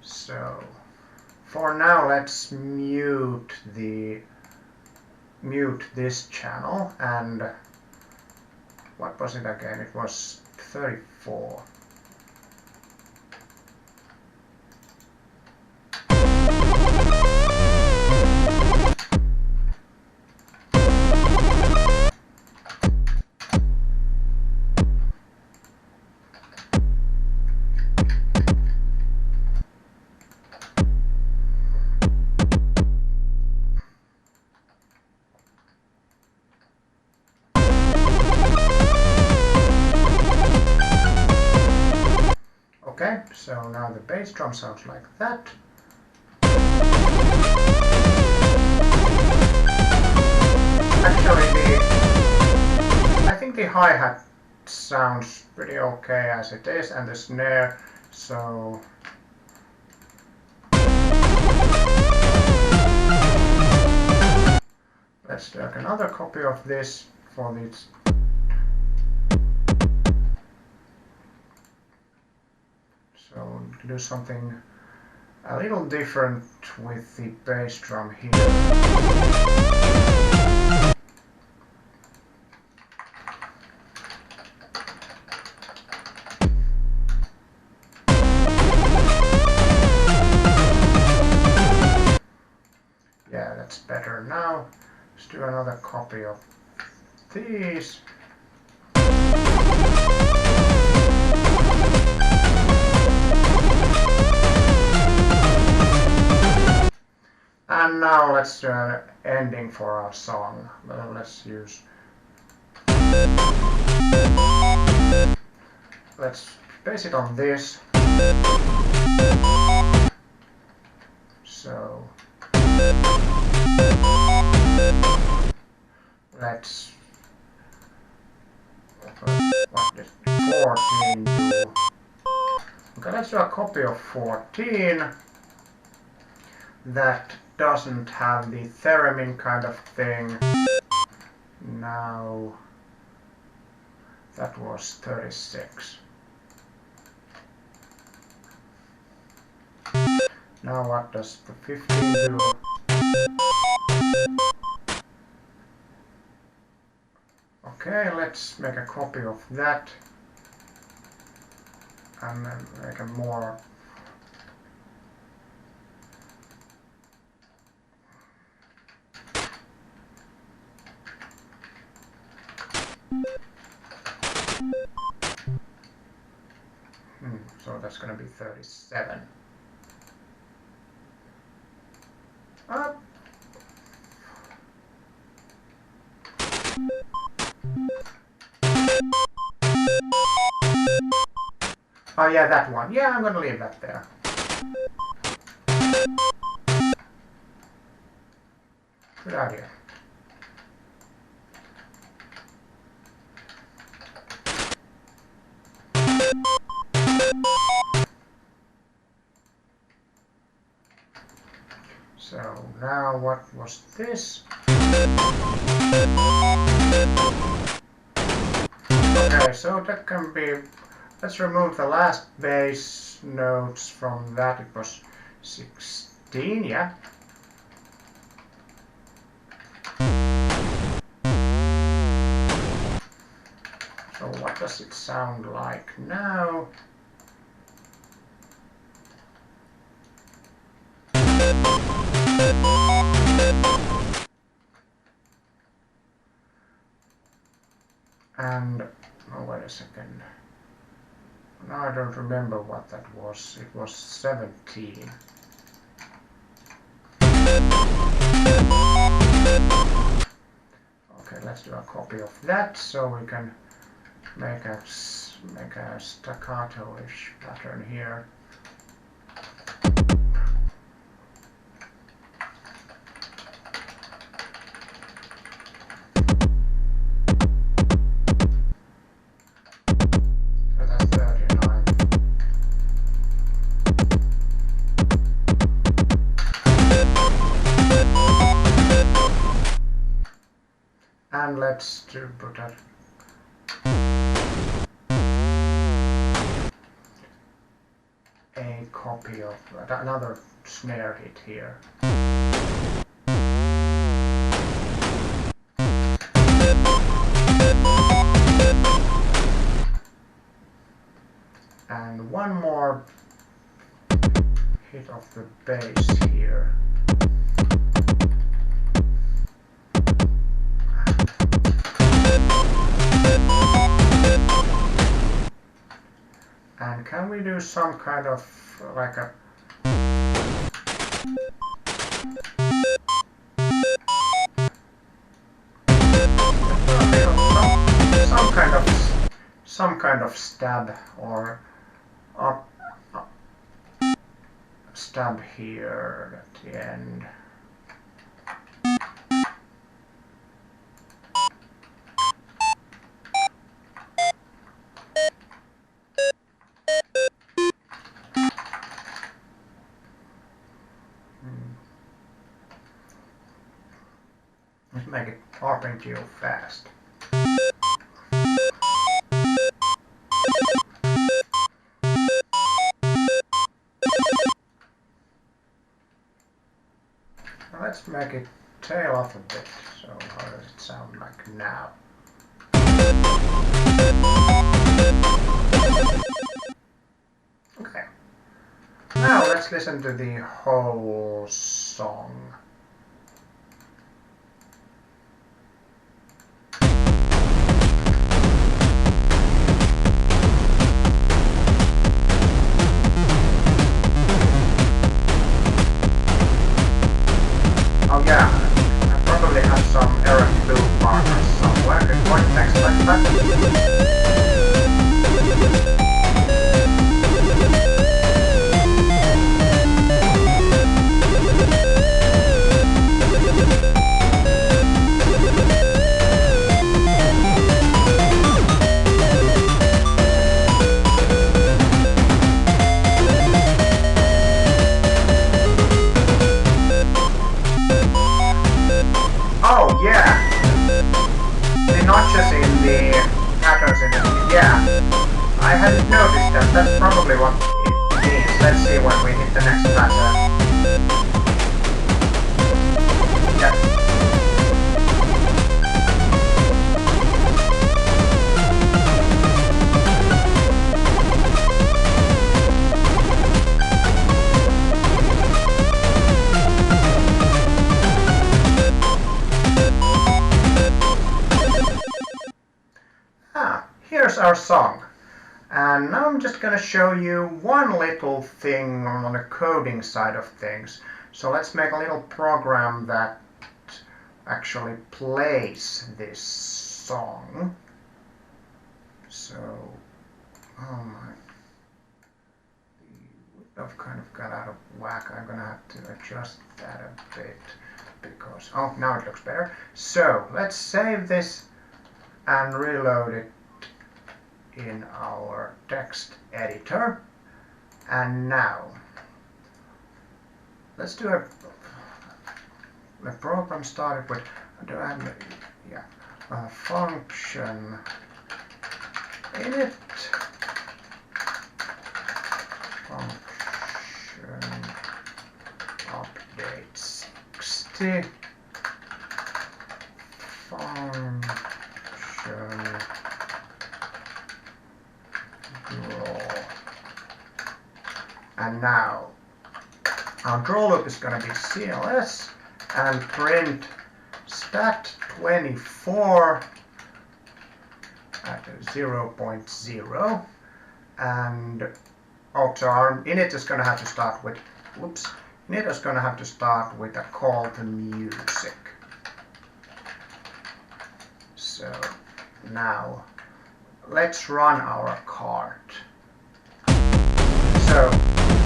So, for now, let's mute this channel, and what was it again? It was 34. Okay, so now the bass drum sounds like that. Actually, I think the hi-hat sounds pretty okay as it is, and the snare, so let's take another copy of this for this. So do something a little different with the bass drum here. Yeah, that's better. Now let's do another copy of these. And now let's do an ending for our song. Well, let's base it on this. So let's what did 14 do? Okay, let's do a copy of 14 that doesn't have the theremin kind of thing. Now that was 36. Now what does the 15 do? Okay, let's make a copy of that and then make a more so that's gonna be 37. Oh yeah, that one. Yeah, I'm gonna leave that there. Good idea. So now what was this? Okay, so that can be, let's remove the last bass notes from that. It was 16, yeah. So what does it sound like now? And oh, wait a second. Now I don't remember what that was. It was 17. Okay, let's do a copy of that so we can make a staccato-ish pattern here. And let's put a copy of another snare hit here. And one more hit of the bass here. And can we do some kind of like a some kind of stab or stab here at the end. Let's make it arpeggio fast. let's make it tail off a bit. So how does it sound like now? Okay. Now let's listen to the whole song. Oh yeah, I probably have some errant blue markers somewhere. Good point, thanks like that. Oh yeah, the notches in the patterns in the, yeah, I hadn't noticed that. That's probably what it means. Let's see when we hit the next pattern. Yeah. Here's our song, and now I'm just going to show you one little thing on the coding side of things. So let's make a little program that actually plays this song. So, oh my, I've kind of got out of whack. I'm going to have to adjust that a bit because, oh, now it looks better. So let's save this and reload it in our text editor. And now let's do a program started with, do I have, yeah, a function init function update 60 function draw. And now our draw loop is going to be CLS and print stat24 at 0.0, and also our init is going to have to start with, whoops, init is going to have to start with a call to music. So now let's run our cart. So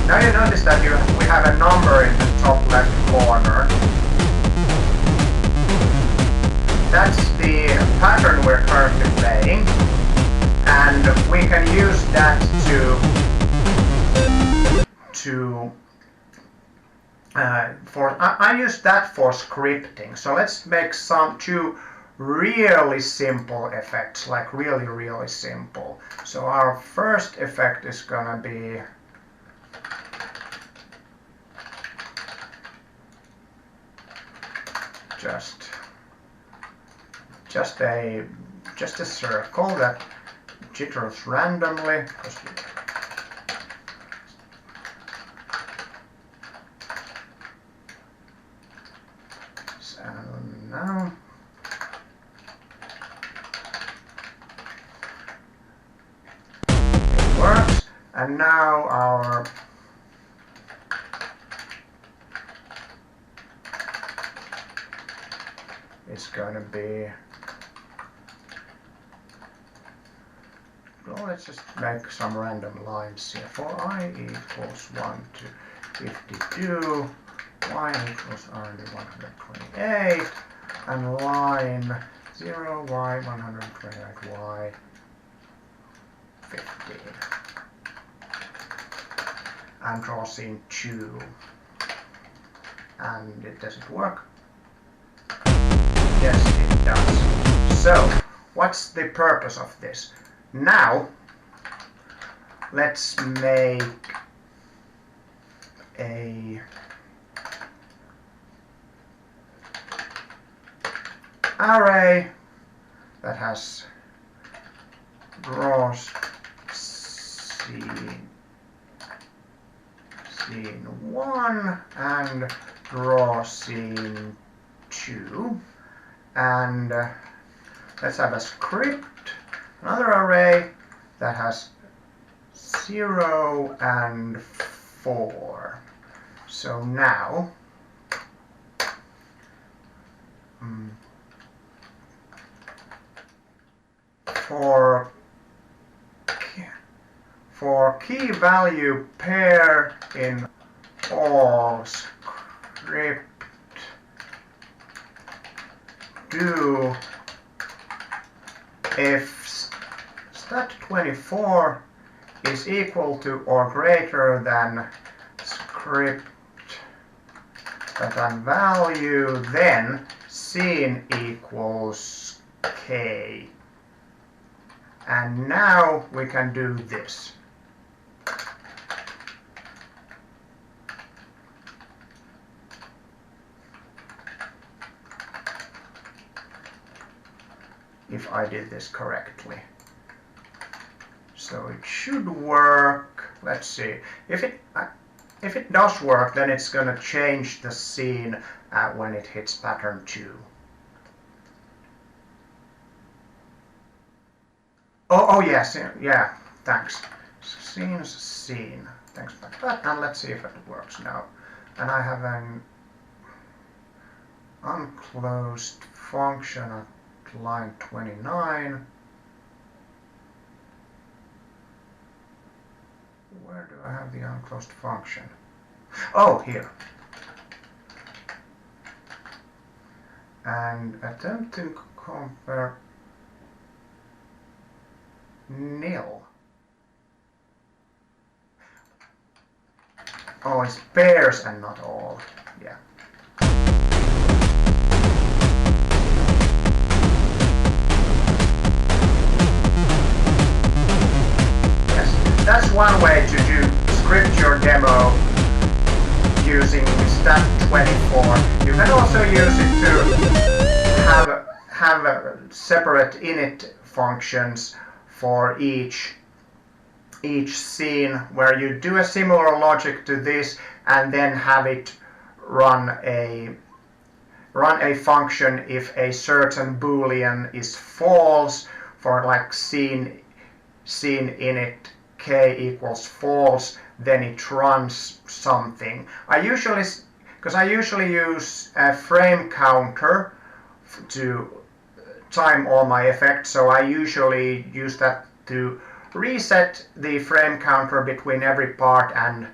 now you notice that we have a number in the top left corner. That's the pattern we're currently playing, and we can use that I use that for scripting. So let's make two really simple effects, like really simple. So our first effect is gonna be just a circle that jitters randomly. So now it works, and now our it's going to be, well, let's just make some random lines here. For I equals 1 to 52, y equals only 128, and line 0, y 128, y 15. And draw scene 2. And it doesn't work. Yes, it does. So, what's the purpose of this? Now, let's make array that has draws scene 1 and draw scene 2, and let's have a script, another array that has 0 and 4. So now for key value pair in all script do if stat24 is equal to or greater than script and value, then scene equals k. And now we can do this. If I did this correctly. So it should work. Let's see. If it does work, then it's going to change the scene when it hits pattern 2. Oh yes, yeah, thanks. Scene. Thanks for that. And let's see if it works now. And I have an unclosed function at line 29. Where do I have the unclosed function? Oh, here. And attempt to compare nil. Oh, it's pairs and not all. Yeah. That's one way to do script your demo using stat24. You can also use it to have separate init functions for each scene, where you do a similar logic to this and then have it run a function if a certain boolean is false, for like scene init k equals false, then it runs something. I usually use a frame counter to time all my effects, so I usually use that to reset the frame counter between every part and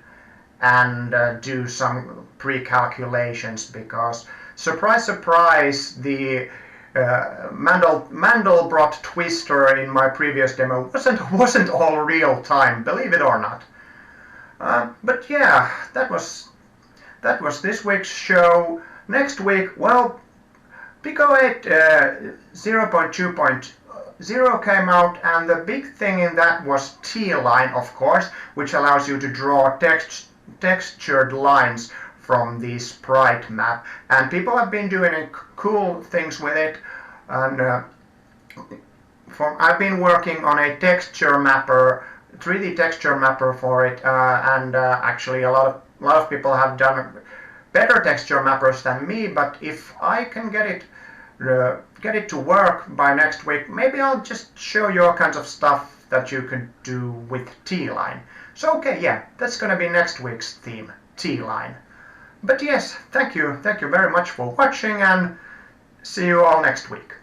do some pre-calculations, because surprise surprise, the Mandelbrot twister in my previous demo wasn't all real time, believe it or not. But yeah, that was this week's show. Next week, well, PICO-8 0.2.0 came out, and the big thing in that was T-line, of course, which allows you to draw textured lines from the sprite map, and people have been doing cool things with it. And I've been working on a texture mapper, 3D texture mapper for it, and actually a lot of people have done better texture mappers than me. But if I can get it to work by next week, maybe I'll just show you all kinds of stuff that you can do with T-line. So okay, yeah, that's gonna be next week's theme, T-line. But yes, thank you very much for watching, and see you all next week.